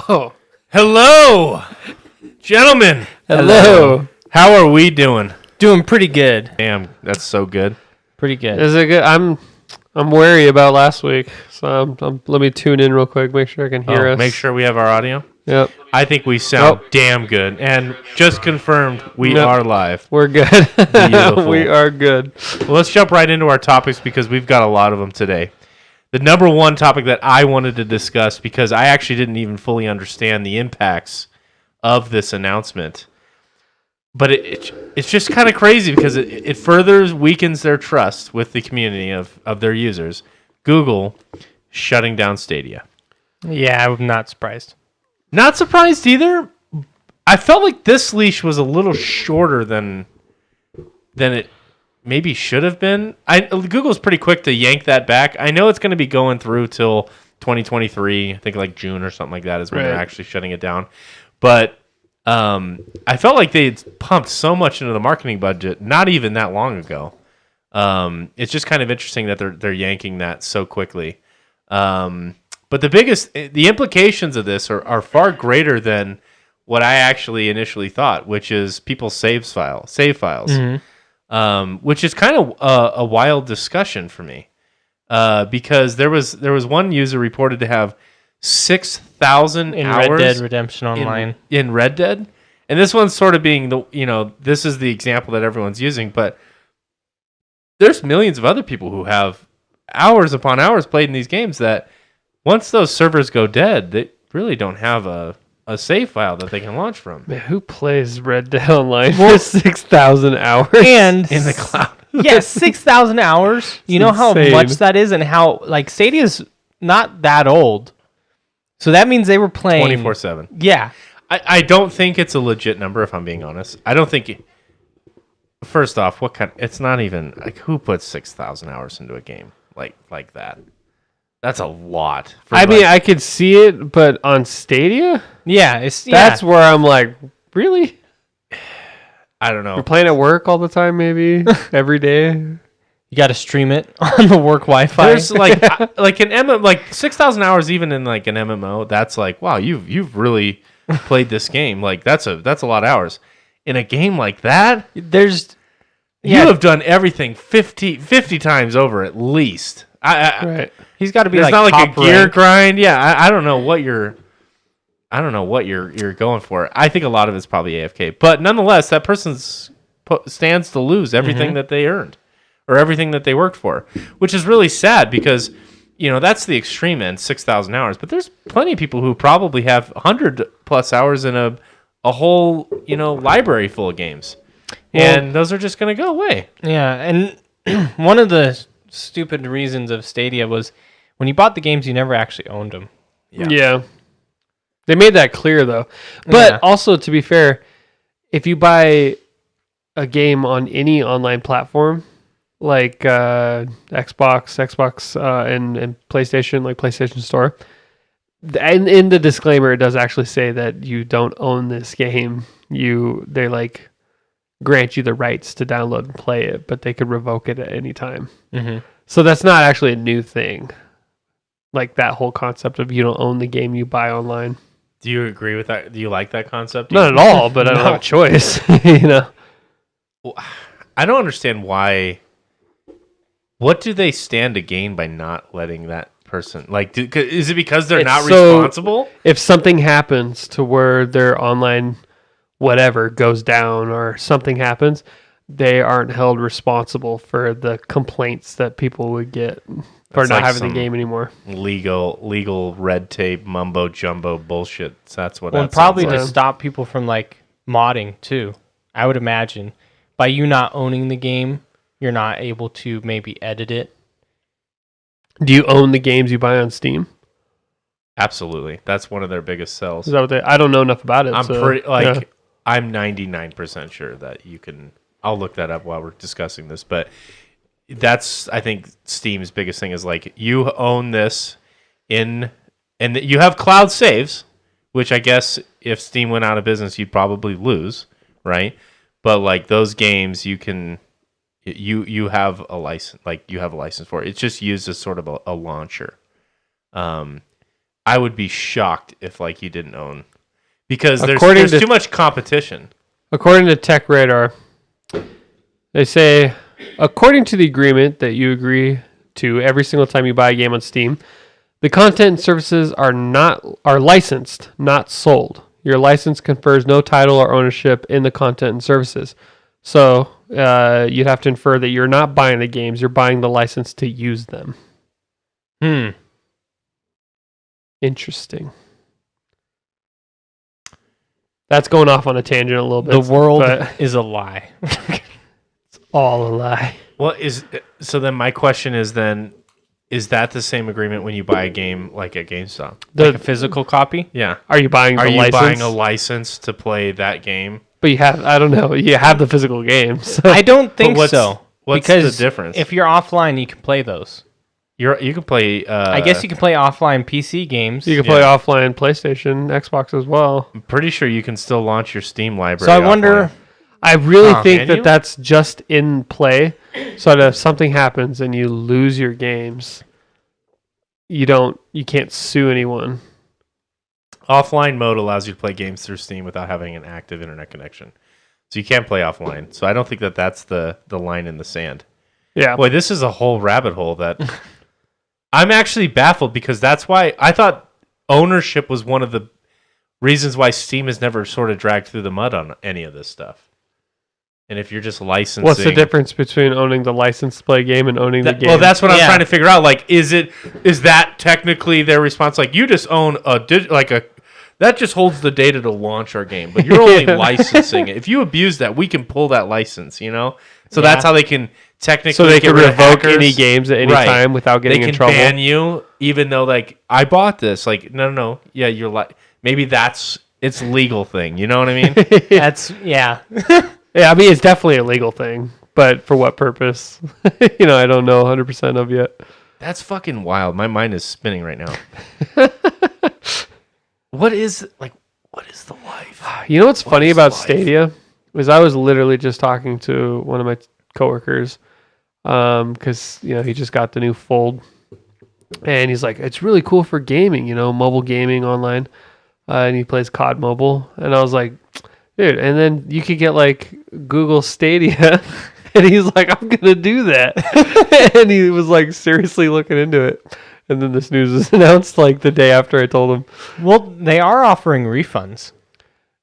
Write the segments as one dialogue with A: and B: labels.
A: Oh,
B: Hello, gentlemen.
A: hello.
B: How are we doing?
C: Doing pretty good.
B: Damn, that's so good.
C: Pretty good.
A: Is it good? I'm wary about last week, so let me tune in real quick, make sure I can hear us.
B: Make sure we have our audio.
A: Yep,
B: I think we sound damn good. And just confirmed, we
A: Yep.
B: are live.
A: we're good.
B: Beautiful.
A: We are good.
B: Well, let's jump right into our topics because we've got a lot of them today. The number one topic that I wanted to discuss, because I actually didn't even fully understand the impacts of this announcement, but it's just kind of crazy because it further weakens their trust with the community of their users. Google shutting down Stadia.
C: Yeah, I'm not surprised.
B: Not surprised either. I felt like this leash was a little shorter than it maybe should have been. Google's pretty quick to yank that back. I know it's going to be going through till 2023. I think like June or something like that is when they're actually shutting it down. But I felt like they pumped so much into the marketing budget not even that long ago. It's just kind of interesting that they're yanking that so quickly. But the implications of this are far greater than what I actually initially thought, which is people's save files. Which is kind of a wild discussion for me, because there was one user reported to have 6,000
C: In
B: hours
C: Red Dead Redemption Online.
B: in Red Dead, and this one's sort of being this is the example that everyone's using, but there's millions of other people who have hours upon hours played in these games that once those servers go dead, they really don't have a save file that they can launch from.
A: Man, who plays Red Dead Online for 6,000 hours?
C: And
B: In the cloud.
C: yeah, 6,000 hours. You know how
A: insane.
C: much that is, and how like Stadia's not that old. So that means they were playing
B: 24/7.
C: Yeah.
B: I don't think it's a legit number, if I'm being honest. I don't think. First off, it's not even like who puts 6,000 hours into a game like that. That's a lot.
A: I mean, I could see it, but on Stadia,
C: Yeah,
A: that's where I'm like, really?
B: I don't know.
A: You're playing at work all the time, maybe every day.
C: you got to stream it on the work Wi-Fi.
B: There's like an MMO, like 6,000 hours even in like an MMO. That's like, wow, you've really played this game. Like that's a lot of hours in a game like that.
C: There's
B: You have done everything 50 times over at least.
A: Right.
C: he's got to be
B: It's
C: like
B: not like a
C: top
B: gear
C: rank.
B: grind. Yeah, I don't know what you're going for. I think a lot of it's probably AFK, but nonetheless, that person stands to lose everything that they earned or everything that they worked for, which is really sad because that's the extreme end, 6,000 hours. But there's plenty of people who probably have 100+ hours in a whole library full of games, and those are just going to go away.
C: Yeah, and one of the stupid reasons of Stadia was when you bought the games, you never actually owned them.
A: Yeah. They made that clear, though. But
C: Yeah.
A: also, to be fair, if you buy a game on any online platform, like Xbox, and PlayStation, like PlayStation Store, and in the disclaimer, it does actually say that you don't own this game. They like grant you the rights to download and play it, but they could revoke it at any time.
C: Mm-hmm.
A: So that's not actually a new thing. Like that whole concept of you don't own the game you buy online.
B: Do you agree with that? Do you like that concept?
A: Not at all, but I don't have a choice.
B: I don't understand why. What do they stand to gain by not letting that person is it because they're not responsible?
A: If something happens to where their online whatever goes down or something happens, they aren't held responsible for the complaints that people would get for
B: That's
A: not
B: like
A: having the
B: some
A: game anymore.
B: Legal red tape mumbo jumbo bullshit. That's what.
C: Well,
B: that
C: probably
B: sounds
C: to
B: like.
C: stop people from like modding too. I would imagine by you not owning the game, you're not able to maybe edit it.
A: Do you own the games you buy on Steam?
B: Absolutely, that's one of their biggest sells.
A: Is that what I don't know enough about it.
B: I'm
A: so,
B: pretty
A: yeah.
B: I'm 99% sure that you can. I'll look that up while we're discussing this, but that's I think Steam's biggest thing is like you own this and you have cloud saves, which I guess if Steam went out of business, you'd probably lose, right? But like those games, you can you have a license, like you have a license for it. It's just used as sort of a launcher. I would be shocked if like you didn't own, because
A: According
B: there's
A: to-
B: too much competition.
A: According to Tech Radar, they say, according to the agreement that you agree to every single time you buy a game on Steam, the content and services are licensed, not sold. Your license confers no title or ownership in the content and services. So you'd have to infer that you're not buying the games, you're buying the license to use them. Interesting. That's going off on a tangent a little bit.
C: The world
A: but
C: is a lie.
A: it's all a lie.
B: Well, so then my question is then, is that the same agreement when you buy a game like at GameStop?
C: Like a physical copy?
B: Yeah.
A: Are you buying
B: Are
A: the
B: you
A: license?
B: buying a license to play that game?
A: But you have, I don't know, you have the physical games.
C: I don't think
B: what's-
C: so.
B: what's
C: because
B: the difference?
C: If you're offline, you can play those.
B: You can play.
C: I guess you can play offline PC games.
A: You can play offline PlayStation, Xbox as well.
B: I'm pretty sure you can still launch your Steam library.
C: So I wonder.
B: offline.
A: I really
C: Huh.
A: think
B: Can
A: that
B: you?
A: that's just in play, so that if something happens and you lose your games, you can't sue anyone.
B: Offline mode allows you to play games through Steam without having an active internet connection, so you can't play offline. So I don't think that that's the line in the sand.
A: Yeah.
B: Boy, this is a whole rabbit hole that I'm actually baffled, because that's why I thought ownership was one of the reasons why Steam has never sort of dragged through the mud on any of this stuff. And if you're just licensing,
A: What's the difference between owning the license to play a game and owning the game?
B: Well, that's what I'm
C: Yeah.
B: trying to figure out. Like, is that technically their response? Like, you just own that just holds the data to launch our game, but you're only licensing it. If you abuse that, we can pull that license. So that's how they can technically.
A: so they
B: get
A: can
B: rid of
A: revoke
B: hackers.
A: any games at any
B: Right.
A: time without
B: They
A: getting
B: can
A: in trouble.
B: ban you, even though like I bought this. Like, no, yeah, you're like maybe it's a legal thing. You know what I mean?
C: That's yeah.
A: Yeah, I mean it's definitely a legal thing, but for what purpose? I don't know 100% of yet.
B: That's fucking wild. My mind is spinning right now. What is the life?
A: You know what's funny
B: is
A: about
B: life?
A: Stadia is I was literally just talking to one of my coworkers because he just got the new Fold, and he's like, it's really cool for gaming, mobile gaming online, and he plays COD Mobile, and I was like, dude, and then you could get like Google Stadia, and he's like, I'm gonna do that, and he was like seriously looking into it. And then this news was announced like the day after I told him.
C: Well, they are offering refunds.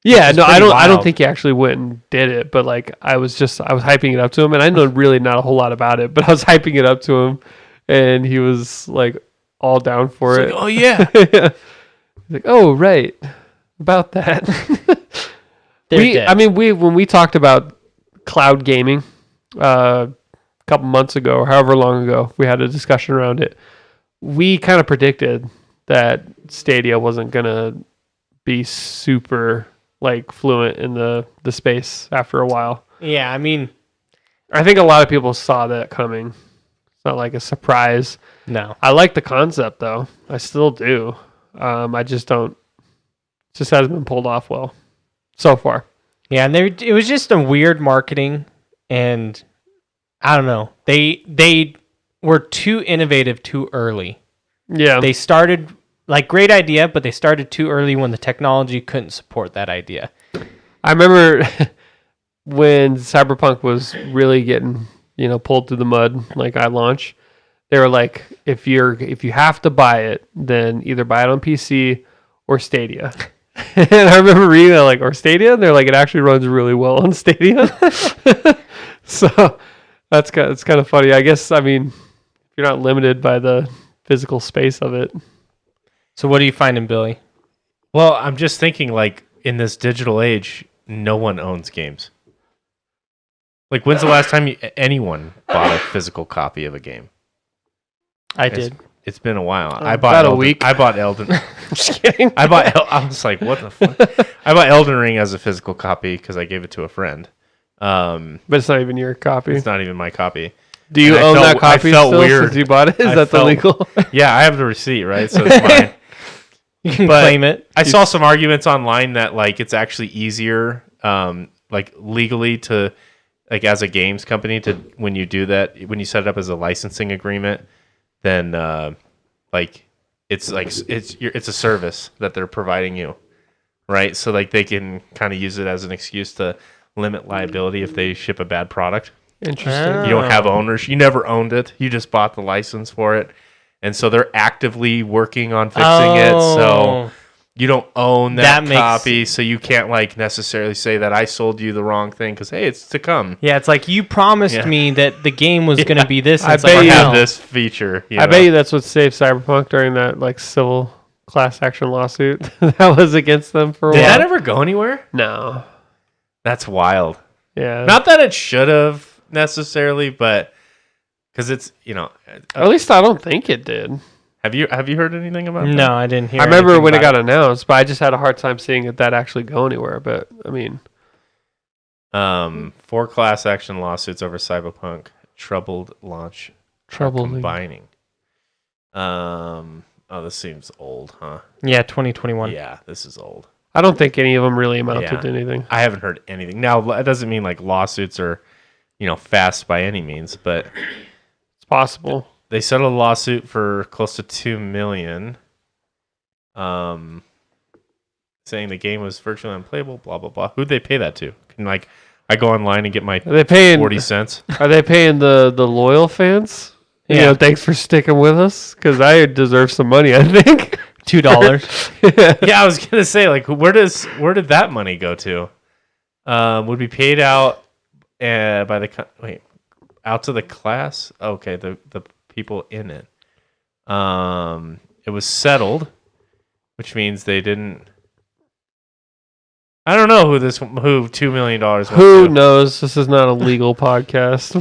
A: Yeah,
C: is
A: no, I
C: pretty
A: don't
C: wild.
A: think he actually went and did it, but like I was hyping it up to him, and I know really not a whole lot about it, but I was hyping it up to him, and he was like all down for it.
B: Like, oh yeah.
A: He's like, oh right, about that.
C: They're dead.
A: When we talked about cloud gaming a couple months ago, or however long ago, we had a discussion around it. We kind of predicted that Stadia wasn't gonna be super like fluent in the space after a while.
C: Yeah, I mean,
A: I think a lot of people saw that coming. It's not like a surprise.
C: no.
A: I like the concept though. I still do. I just don't. It just hasn't been pulled off well so far.
C: Yeah, and it was just a weird marketing, and I don't know. They were too innovative too early.
A: Yeah.
C: They started like great idea, but they started too early when the technology couldn't support that idea.
A: I remember when Cyberpunk was really getting, pulled through the mud, like at launch. They were like, if you have to buy it, then either buy it on PC or Stadia. And I remember reading that, like, or Stadia, and they're like, it actually runs really well on Stadia. So it's kind of funny. I guess, if you're not limited by the physical space of it.
C: So what are you finding, Billy?
B: Well, I'm just thinking, like, in this digital age, no one owns games. Like, when's the last time anyone bought a physical copy of a game?
C: I did.
B: It's been a while.
A: About a week.
B: I bought Elden.
A: Just kidding.
B: I was like, what the fuck? I bought Elden Ring as a physical copy because I gave it to a friend.
A: But it's not even your copy.
B: It's not even my copy.
A: Do you
B: and I
A: own
B: felt-
A: that copy
B: I felt
A: still
B: weird.
A: since you bought it? Is
B: I
A: that
B: felt-
A: illegal?
B: Yeah, I have the receipt, right? So it's mine.
C: You can
B: But
C: claim it.
B: I saw some arguments online that like it's actually easier, like legally to, like as a games company to when you do that, when you set it up as a licensing agreement, then like it's a service that they're providing you, right? So like they can kind of use it as an excuse to limit liability if they ship a bad product.
A: Interesting.
B: You don't have owners. You never owned it. You just bought the license for it. And so they're actively working on fixing it. So you don't own that copy. So you can't like necessarily say that I sold you the wrong thing because, hey, it's to come.
C: Yeah, it's like you promised me that the game was going to be this.
A: I
C: It's
A: bet
C: like,
A: you
C: no.
B: Have this feature.
A: I bet you that's what saved Cyberpunk during that like civil class action lawsuit that was against them for a
B: Did
A: while.
B: that ever go anywhere?
A: No.
B: That's wild.
A: Yeah.
B: Not that it should have necessarily, but because it's,
A: Or at least I don't think it did.
B: have you heard anything about that?
C: No, I didn't hear.
A: I remember
C: anything
A: when it
C: about
A: got announced, but I just had a hard time seeing that actually go anywhere. But I mean,
B: 4 class action lawsuits over Cyberpunk troubled launch
A: troubling.
B: combining. This seems old, huh?
C: Yeah, 2021.
B: Yeah, this is old.
A: I don't think any of them really amounted
B: Yeah.
A: to anything.
B: I haven't heard anything. Now, that doesn't mean like lawsuits are, fast by any means, but
A: It's possible.
B: they settled a lawsuit for close to $2 million, saying the game was virtually unplayable, blah, blah, blah. Who'd they pay that to? Can I go online and get my
A: Are they paying?
B: 40 cents?
A: Are they paying the loyal fans?
C: Yeah.
A: Thanks for sticking with us because I deserve some money. I think
C: $2.
B: Yeah, I was gonna say, like, where did that money go to? Would be paid out by the out to the class. Okay, the people in it. It was settled, which means they didn't. I don't know who $2 million went
A: Who
B: to.
A: knows? This is not a legal podcast,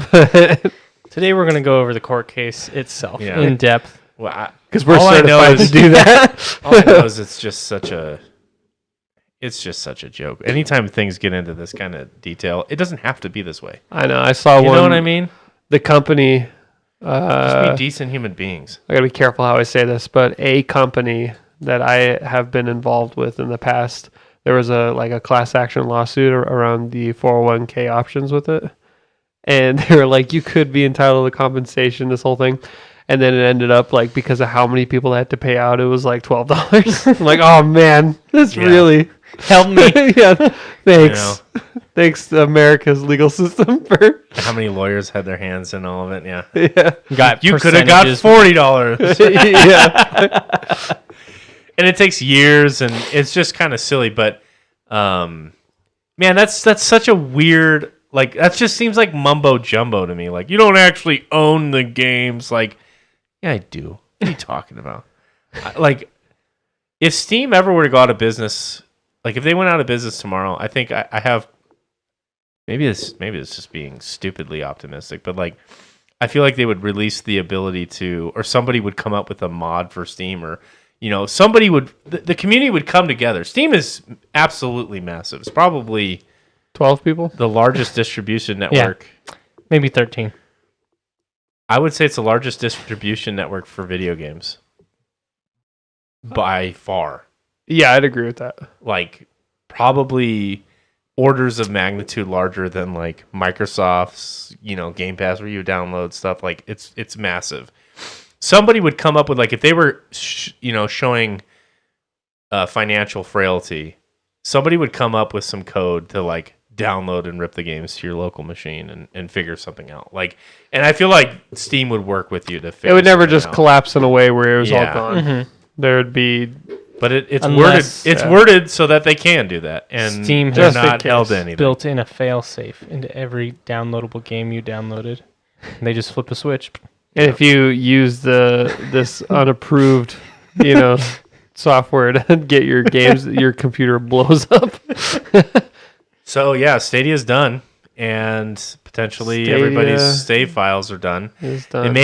C: Today we're going to go over the court case itself
B: Yeah.
C: in depth.
B: Well,
A: because we're
B: All I know
A: certified to
B: is-
A: do that.
B: all I know is it's just such a joke. Anytime things get into this kind of detail, it doesn't have to be this way.
A: I know. I saw
B: You
A: one.
B: know what I mean?
A: The company.
B: Just be decent human beings.
A: I gotta be careful how I say this, but a company that I have been involved with in the past, there was a class action lawsuit around the 401k options with it, and they were like, you could be entitled to compensation, this whole thing, and then it ended up like because of how many people had to pay out, it was like $12. I'm like, oh man, that's
B: Yeah.
A: really
C: Help me.
A: yeah. Thanks,
B: You
A: thanks to America's legal system for
B: How many lawyers had their hands in all of it? Yeah.
A: yeah
C: Got
B: You could have got
C: percentages.
B: $40.
A: yeah.
B: And it takes years, and it's just kind of silly. But, man, that's such a weird, like, that just seems like mumbo jumbo to me. Like, you don't actually own the games. Like, yeah, I do. What are you talking about? Like, if Steam ever were to go out of business, like, if they went out of business tomorrow, I think I have, maybe it's just being stupidly optimistic, but, like, I feel like they would release the ability to, or somebody would come up with a mod for Steam, or somebody would, the community would come together. Steam is absolutely massive. It's probably
A: 12 people.
B: the largest distribution network.
C: Maybe 13.
B: I would say it's the largest distribution network for video games by far.
A: Yeah, I'd agree with that.
B: Like, probably orders of magnitude larger than like Microsoft's, Game Pass, where you download stuff. Like, it's massive. Somebody would come up with, like, if they were, showing financial frailty, somebody would come up with some code to, like, download and rip the games to your local machine and figure something out. Like, and I feel like Steam would work with you to figure
A: It would never
B: something
A: just
B: out.
A: collapse in a way where it was
B: Yeah.
A: all gone.
C: Mm-hmm.
A: There would be
B: But it's
C: Unless-
B: worded. It's
A: yeah.
B: worded so that they can do that, and
C: Steam
B: they're
C: has
B: not held to
A: case
B: anything.
C: Built in a fail-safe into every downloadable game you downloaded. And they just flip a switch.
A: and if you use this unapproved, software to get your games, your computer blows up.
B: So yeah, Stadia's done, and potentially
A: Stadia
B: everybody's save files are done.
A: It's done.
B: And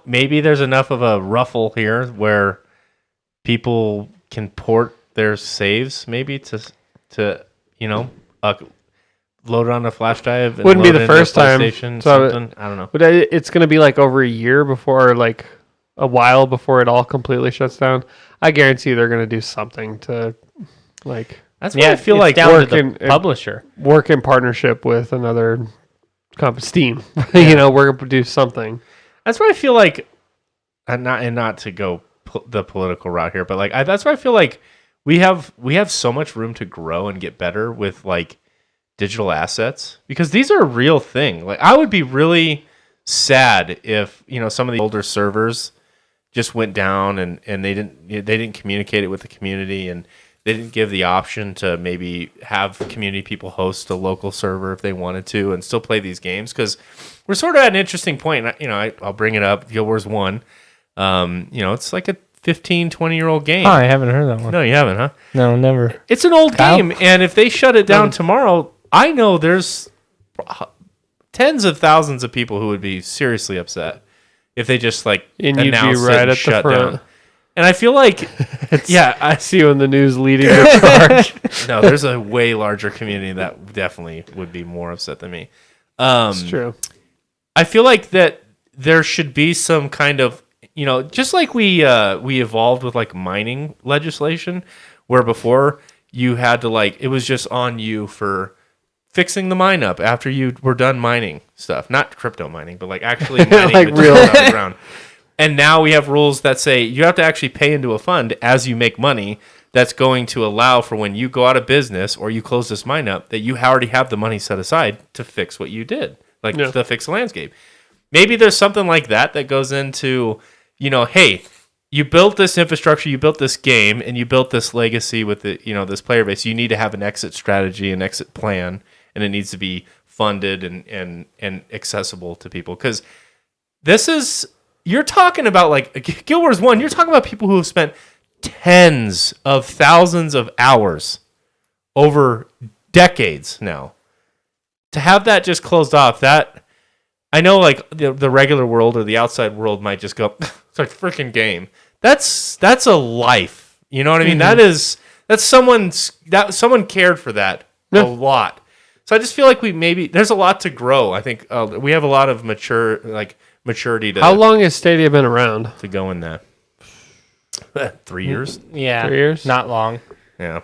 B: maybe there's enough of a ruffle here where people can port their saves maybe to load it on a flash drive. And
A: Wouldn't be
B: load
A: the
B: it into
A: first time.
B: PlayStation,
A: So
B: something. I don't know.
A: But it's going to be like over a year before, or like a while before it all completely shuts down. I guarantee they're going to do something to like
B: That's why I feel
C: it's
B: like
C: down to
A: work
C: the
A: in-
C: publisher.
A: work in partnership with another Steam. We're going to do something.
B: That's why I feel like, and not to go the political route here, but like that's where I feel like we have so much room to grow and get better with like digital assets, because these are a real thing. Like I would be really sad if some of the older servers just went down and they didn't communicate it with the community, and they didn't give the option to maybe have community people host a local server if they wanted to and still play these games, because we're sort of at an interesting point. I'll bring it up. Guild Wars 1, it's like a 15, 20-year-old game.
C: Oh, I haven't heard that one.
B: No, you haven't, huh?
C: No, never.
B: It's an old
C: Kyle?
B: game, and if they shut it down tomorrow, I know there's tens of thousands of people who would be seriously upset if they just like
A: And you'd be
B: announced
A: right
B: it and
A: at the
B: shut
A: front.
B: down. And I feel like,
A: I see you in the news leading the charge.
B: no, there's a way larger community that definitely would be more upset than me.
A: It's true.
B: I feel like that there should be some kind of, just like we evolved with like mining legislation, where before you had to like, it was just on you for fixing the mine up after you were done mining stuff, not crypto mining, but like actually mining
A: Like
B: materials
A: real.
B: out of the ground. And now we have rules that say you have to actually pay into a fund as you make money that's going to allow for when you go out of business or you close this mine up, that you already have the money set aside to fix what you did, like to fix the landscape. Maybe there's something like that goes into, hey, you built this infrastructure, you built this game, and you built this legacy with the, this player base. You need to have an exit strategy, an exit plan, and it needs to be funded and accessible to people. Because you're talking about like Guild Wars 1, you're talking about people who have spent tens of thousands of hours over decades now. To have that just closed off, that I know like the regular world or the outside world might just go, it's a freaking game. That's a life. You know what I mean?
A: Mm-hmm.
B: That's someone cared for that a lot. So I just feel like there's a lot to grow. I think we have a lot of maturity to.
A: How long has Stadia been around?
B: To go in that? 3 years.
C: Yeah.
A: 3 years?
C: Not long.
B: Yeah.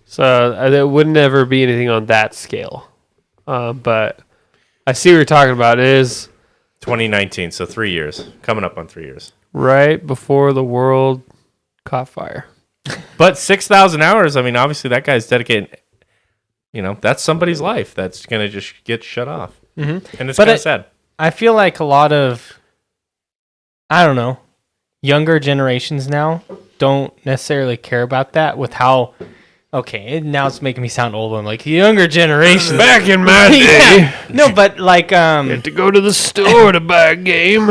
A: So there would never be anything on that scale. But I see what you're talking about. It is
B: 2019, so 3 years. Coming up on 3 years.
A: right before the world caught fire.
B: But 6,000 hours, I mean, obviously that guy's dedicated. That's somebody's life that's going to just get shut off.
C: Mm-hmm.
B: And it's
C: But
B: kind of sad.
C: I feel like a lot of, I don't know, younger generations now don't necessarily care about that with how, okay, now it's making me sound old. I'm like, younger generation.
A: Back in my day,
C: No, but like
A: had to go to the store to buy a game.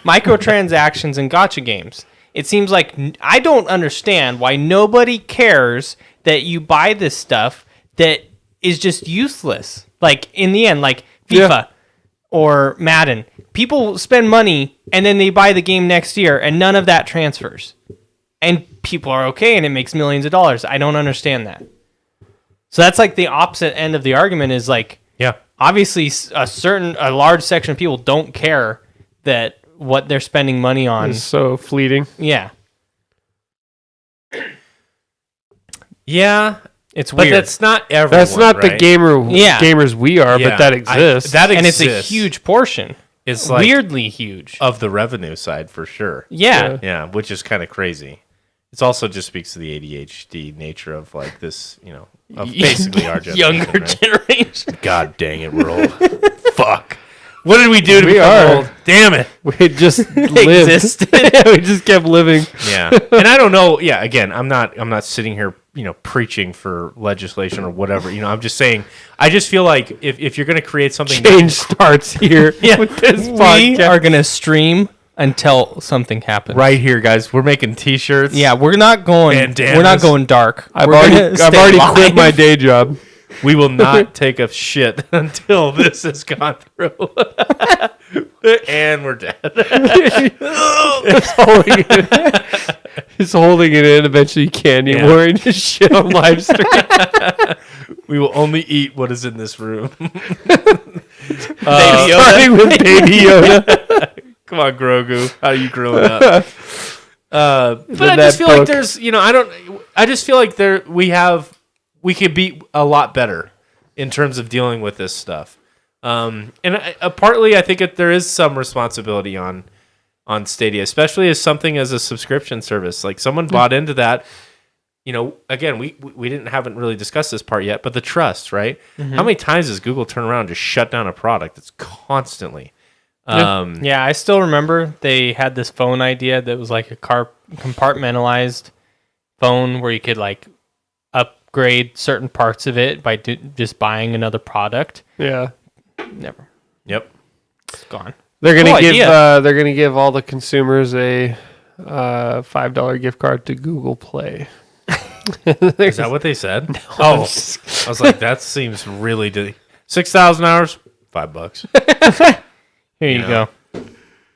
C: microtransactions and gacha games. It seems like I don't understand why nobody cares that you buy this stuff that is just useless. Like in the end, like FIFA or Madden, people spend money and then they buy the game next year and none of that transfers. And people are okay and it makes millions of dollars. I don't understand that. So that's like the opposite end of the argument is like,
B: Yeah.
C: obviously a large section of people don't care that what they're spending money on.
A: It's so fleeting.
C: Yeah.
B: Yeah.
C: It's
B: But
C: weird.
B: that's not everyone.
A: That's not the
B: right?
A: gamers we are,
B: Yeah.
A: but that exists.
C: and it's a huge portion.
B: It's like
C: Weirdly huge.
B: of the revenue side for sure.
C: Yeah.
B: Yeah, which is kind of crazy. It also just speaks to the ADHD nature of like this, of basically our generation.
C: Younger
B: right?
C: generation.
B: God dang it, we're old. Fuck. What did we do to
A: We
B: become
A: are.
B: old? Damn it.
A: we just lived.
C: Existed.
A: We just kept living.
B: Yeah. And I don't know. Yeah. Again, I'm not sitting here, preaching for legislation or whatever. I'm just saying, I just feel like if you're going to create something,
A: Change starts here with this
C: We
A: podcast.
C: are going to stream until something happens.
B: right here, guys, we're making t-shirts.
C: Yeah, we're not going
B: Bandanas.
C: we're not going dark.
A: I've
C: We're gonna
A: already
C: stay
A: quit
C: live.
A: my day job.
B: We will not take a shit until this has gone through. And we're dead.
A: He's holding it in. Eventually, you can't anymore and just shit on live stream.
B: We will only eat what is in this room.
A: Starting with Baby Yoda.
B: Come on, Grogu. How are you growing up? But I
A: that
B: just feel like
A: book.
B: there's, I just feel like we could be a lot better in terms of dealing with this stuff. And partly I think there is some responsibility on on Stadia, especially as something as a subscription service. Like someone bought into that. Again, we haven't really discussed this part yet, but the trust, right?
C: Mm-hmm.
B: How many times does Google turn around and just shut down a product that's constantly?
C: Yeah, I still remember they had this phone idea that was like a compartmentalized phone where you could like upgrade certain parts of it by just buying another product.
A: Yeah.
C: Never.
B: Yep.
C: It's gone.
A: They're gonna
C: Cool
A: give
C: idea.
A: they're gonna give all the consumers a $5 gift card to Google Play.
B: Is that what they said? Oh, I was like, that seems really 6,000 hours, $5.
C: Here you
B: know.
C: go.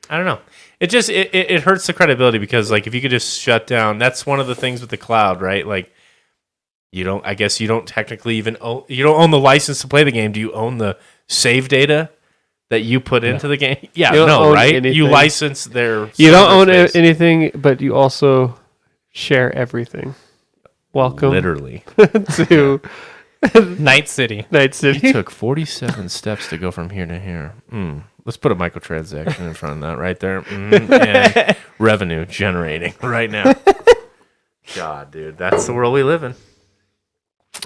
B: I don't know. It just it hurts the credibility because like if you could just shut down, that's one of the things with the cloud, right? Like I guess you don't technically even own the license to play the game. Do you own the save data that you put into the game? Yeah,
A: You don't
B: no,
A: own
B: right? You
A: anything.
B: license their.
A: You don't
B: server
A: own
B: space.
A: anything, but you also share everything. Welcome
B: Literally.
A: to
C: Night City.
A: Night City.
B: It took 47 steps to go from here to here. Let's put a microtransaction in front of that right there. And revenue generating right now. God, dude, that's the world we live in.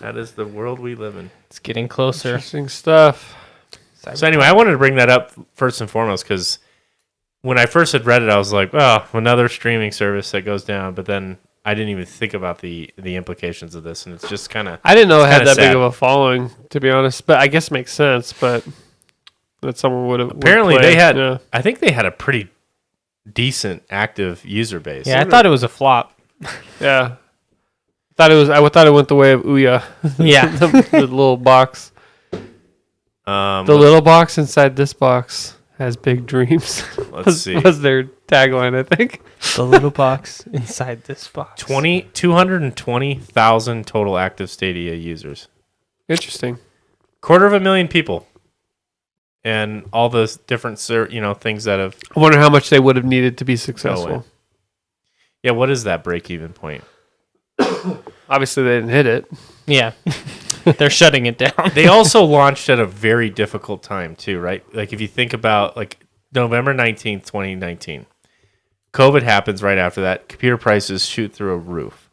B: That is the world we live in.
C: It's getting closer.
A: Interesting stuff.
B: So anyway, I wanted to bring that up first and foremost because when I first had read it, I was like, oh, another streaming service that goes down. But then I didn't even think about the implications of this, and it's just kind of.
A: I didn't know it had
B: kinda
A: that big
B: sad.
A: of a following, to be honest. But I guess it makes sense. But that someone would have
B: Apparently,
A: would play.
B: they had.
A: Yeah.
B: I think they had a pretty decent active user base.
C: Yeah, I thought it was a flop.
A: Yeah. I thought it went the way of Ouya.
C: Yeah.
A: the little box. The little box inside this box has big dreams.
B: Let's see.
A: Was their tagline, I think.
C: The little box inside this box.
B: 220,000 total active Stadia users.
A: Interesting.
B: 250,000 people. And all those different things that have.
A: I wonder how much they would have needed to be
B: way.
A: successful.
B: Yeah, what is that break even point?
A: Obviously, they didn't hit it.
C: Yeah. They're shutting it down.
B: They also launched at a very difficult time too, right? Like if you think about like November 19th, 2019. COVID happens right after that. Computer prices shoot through a roof.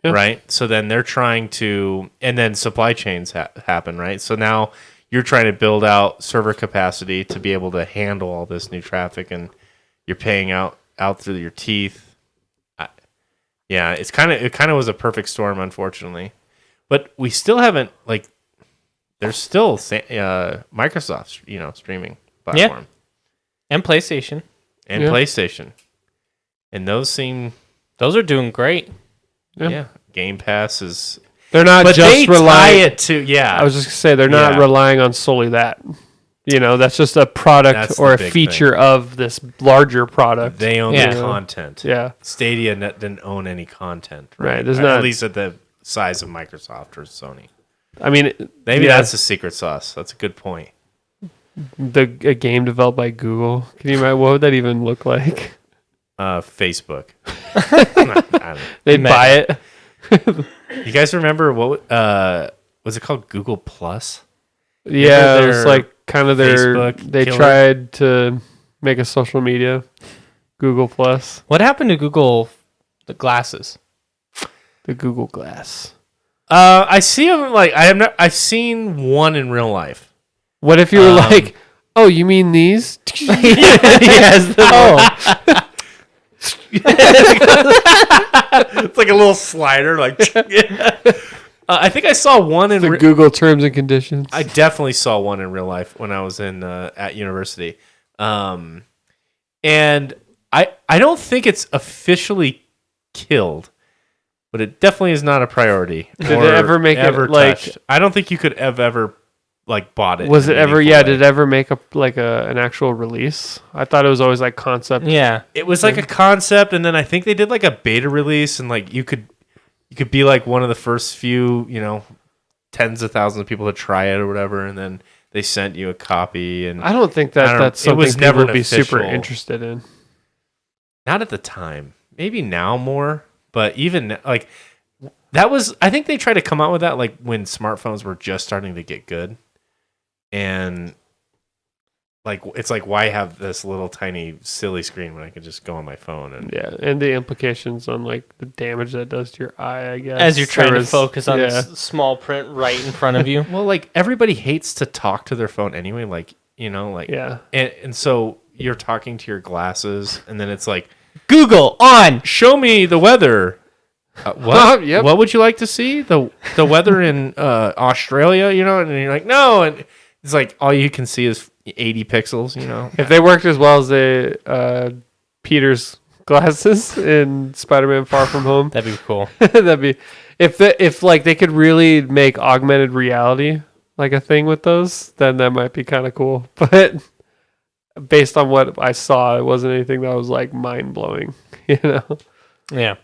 A: Yeah.
B: Right? So then they're trying to and then supply chains happen, right? So now you're trying to build out server capacity to be able to handle all this new traffic and you're paying out through your teeth. Yeah, it kind of was a perfect storm, unfortunately, but we still haven't there's still Microsoft, streaming platform
C: And PlayStation.
B: and
A: Yeah.
B: PlayStation, and those
C: Those are doing great.
A: Yeah.
B: Game Pass is,
A: They're not
B: but
A: just
B: they tie
A: relying.
B: it to
A: I was just gonna say they're not
B: Yeah.
A: relying on solely that. That's just a product
B: That's the
A: or a
B: big
A: feature of this larger product.
B: they own
C: Yeah.
B: the content.
A: Yeah.
B: Stadia didn't own any content,
A: Right, there's
B: At
A: not-
B: least at the size of Microsoft or Sony.
A: I mean,
B: Maybe
A: yeah,
B: that's the secret sauce. That's a good point.
A: a game developed by Google. Can you imagine what would that even look like?
B: Facebook. I don't know.
A: They'd
C: Meta.
A: buy it.
B: You guys remember what was it called? Google Plus?
A: Yeah, it was
B: their
A: like kind of
B: Facebook
A: they
B: killer?
A: tried to make a social media, Google Plus,
C: What happened to Google the glasses?
A: the Google Glass.
B: I see them I've seen one in real life.
A: What if you were like, oh, you mean these?
C: Yes. Oh.
B: It's like a little slider. I think I saw one in.
A: The Google terms and conditions.
B: I definitely saw one in real life when I was at university, and I don't think it's officially killed, but it definitely is not a priority.
A: Did it ever make it, like-
B: touched. I don't think you could have ever bought it.
A: Was
B: in
A: it
B: a
A: ever?
B: meaningful
A: Yeah.
B: way.
A: Did it ever make an actual release? I thought it was always like concept.
C: Yeah.
B: It was like a concept, and then I think they did like a beta release, and like you could be like one of the first few, tens of thousands of people to try it or whatever, and then they sent you a copy. And
A: I don't think
B: I
A: that
B: don't-
A: that's
B: it
A: something
B: was
A: people
B: never
A: would
B: an
A: be super
B: official-
A: interested in.
B: not at the time, maybe now more, but even like that was. I think they tried to come out with that like when smartphones were just starting to get good, and it's like, why have this little tiny silly screen when I can just go on my phone and
A: Yeah, and the implications on like the damage that does to your eye, I guess.
C: As you're trying
A: There
C: to
A: was-
C: focus on
A: yeah.
C: this small print right in front of you.
B: well, like everybody hates to talk to their phone anyway. Like, like,
A: Yeah.
B: and so you're talking to your glasses, and then it's like,
C: Google on.
B: show me the weather. What?
A: Yep.
B: What would you like to see? The weather in Australia, and you're like, no, and it's like all you can see is 80 pixels,
A: If they worked as well as Peter's glasses in Spider-Man: Far From Home,
C: That'd be cool.
A: that'd be if like they could really make augmented reality like a thing with those, then that might be kind of cool. But based on what I saw, it wasn't anything that was like mind blowing.
C: Yeah.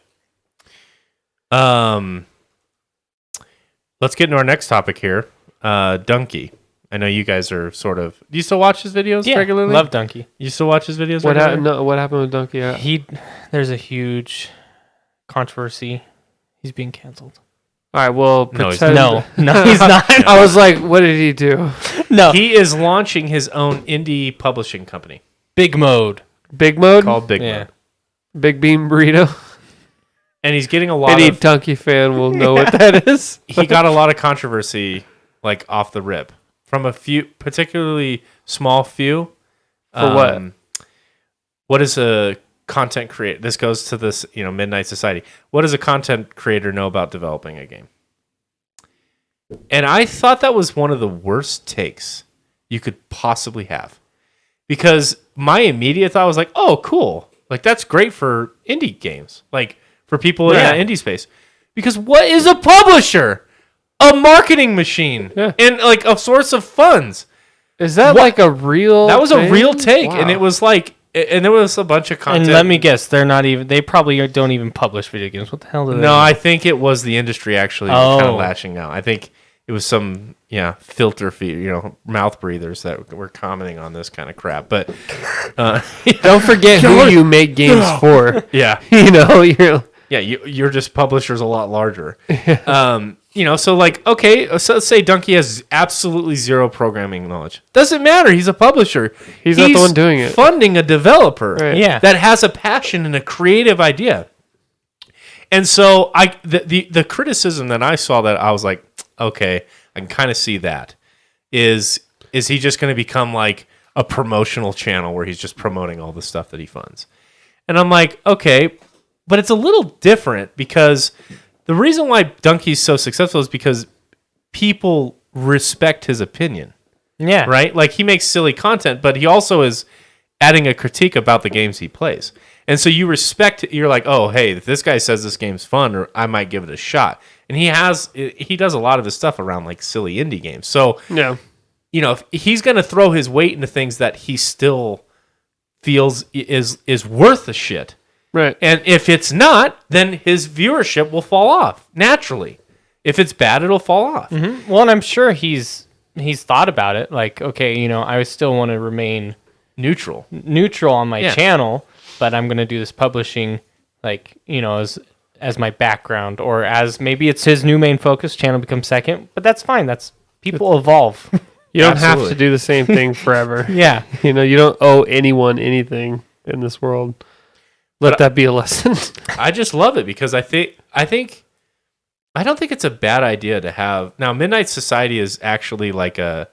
B: Let's get into our next topic here. Dunkey. I know you guys are sort of. Do you still watch his videos
C: Yeah.
B: regularly?
C: Love Dunkey.
B: You still watch his videos
A: What
B: regularly?
A: happened? No, what happened with Donkey?
C: There's a huge controversy. He's being canceled.
A: All right, well,
B: No, he's
A: pretend.
C: No, he's not.
A: I was like, what did he do?
C: No.
B: He is launching his own indie publishing company
C: Big Mode.
A: Big Mode,
B: called Big
C: Yeah.
B: Mode.
A: Big Bean Burrito.
B: And he's getting a lot
A: Any
B: of.
A: Donkey fan will know what that is.
B: He got a lot of controversy, like off the rip, from a few, particularly small few.
A: For what?
B: What is a content creator? This goes to this, Midnight Society. What does a content creator know about developing a game? And I thought that was one of the worst takes you could possibly have, because my immediate thought was like, "Oh, cool! Like that's great for indie games, like for people
C: Yeah.
B: in that indie space." Because what is a publisher? A marketing machine,
A: Yeah.
B: and like a source of funds.
A: Is that
B: What?
A: like a real?
B: That was a
A: thing?
B: real take, and
A: Wow.
B: it was like, and there was a bunch of content.
C: And let me guess, they're not even. They probably don't even publish video games. What the hell do they?
B: No,
C: do?
B: I think it was the industry actually kind
C: Oh.
B: of lashing out. I think it was some filter feed, mouth breathers that were commenting on this kind of crap. But
A: Don't forget who you make games for.
B: yeah,
A: You're
B: you're just publishers a lot larger. So like, okay, so let's say Dunkey has absolutely zero programming knowledge. Doesn't matter. He's a publisher.
A: He's not the one doing it.
B: Funding a developer
A: Right.
C: Yeah.
B: that has a passion and a creative idea. And so the criticism that I saw, that I was like, okay, I can kind of see that. Is he just going to become like a promotional channel where he's just promoting all the stuff that he funds? And I'm like, okay, but it's a little different, because the reason why Dunkey's so successful is because people respect his opinion,
C: Yeah.
B: right? Like, he makes silly content, but he also is adding a critique about the games he plays. And so you're like, oh, hey, if this guy says this game's fun, or I might give it a shot. And he does a lot of his stuff around like silly indie games. So,
A: yeah.
B: if he's going to throw his weight into things that he still feels is worth a shit.
A: Right.
B: And if it's not, then his viewership will fall off naturally. If it's bad, it'll fall off.
C: Mm-hmm. Well, and I'm sure he's thought about it. Like, okay, I still want to remain
B: Neutral.
C: neutral on my
B: Yeah.
C: channel, but I'm going to do this publishing, like, as my background, or as maybe it's his new main focus. Channel becomes second, but that's fine. That's people evolve.
A: You don't have
B: Absolutely.
A: to do the same thing forever.
C: Yeah.
A: You don't owe anyone anything in this world. Let that be a lesson.
B: I just love it, because I don't think it's a bad idea to have. Now, Midnight Society is actually like a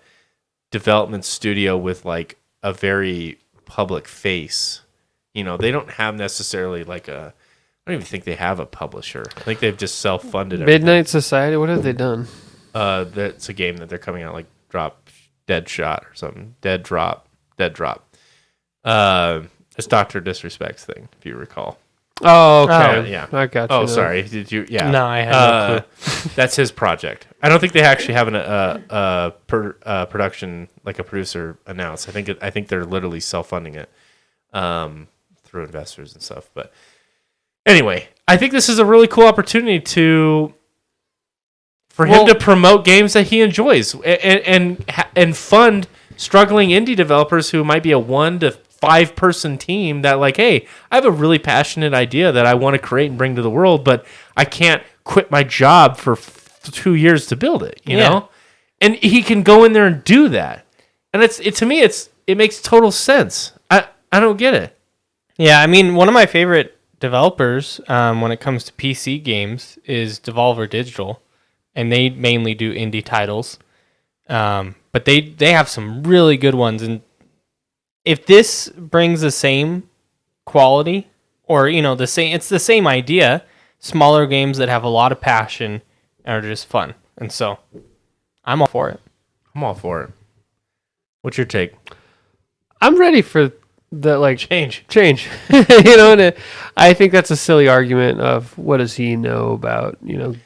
B: development studio with like a very public face. They don't have necessarily like I don't even think they have a publisher. I think they've just self-funded everything.
A: Midnight Society. What have they done?
B: That's a game that they're coming out, like Dead Shot or something. Dead Drop. It's Dr. Disrespect's thing, if you recall.
A: Oh, okay.
B: Oh, yeah.
A: I got you.
B: Oh,
A: now.
B: sorry. Did you? Yeah.
C: No, I had no clue.
B: That's his project. I don't think they actually have a production, like a producer, announced. I think they're literally self-funding it through investors and stuff. But anyway, I think this is a really cool opportunity for him to promote games that he enjoys and fund struggling indie developers who might be a 1 to 5 person team that, like, hey, I have a really passionate idea that I want to create and bring to the world, but I can't quit my job for 2 years to build it, you know? And he can go in there and do that. And to me, it makes total sense. I don't get it.
C: Yeah, I mean, one of my favorite developers when it comes to PC games is Devolver Digital, and they mainly do indie titles. But they have some really good ones, and if this brings the same quality, or it's the same idea, smaller games that have a lot of passion and are just fun, and so I'm all for it.
B: I'm all for it. What's your take?
A: I'm ready for the
B: Change.
A: And I think that's a silly argument of what does he know about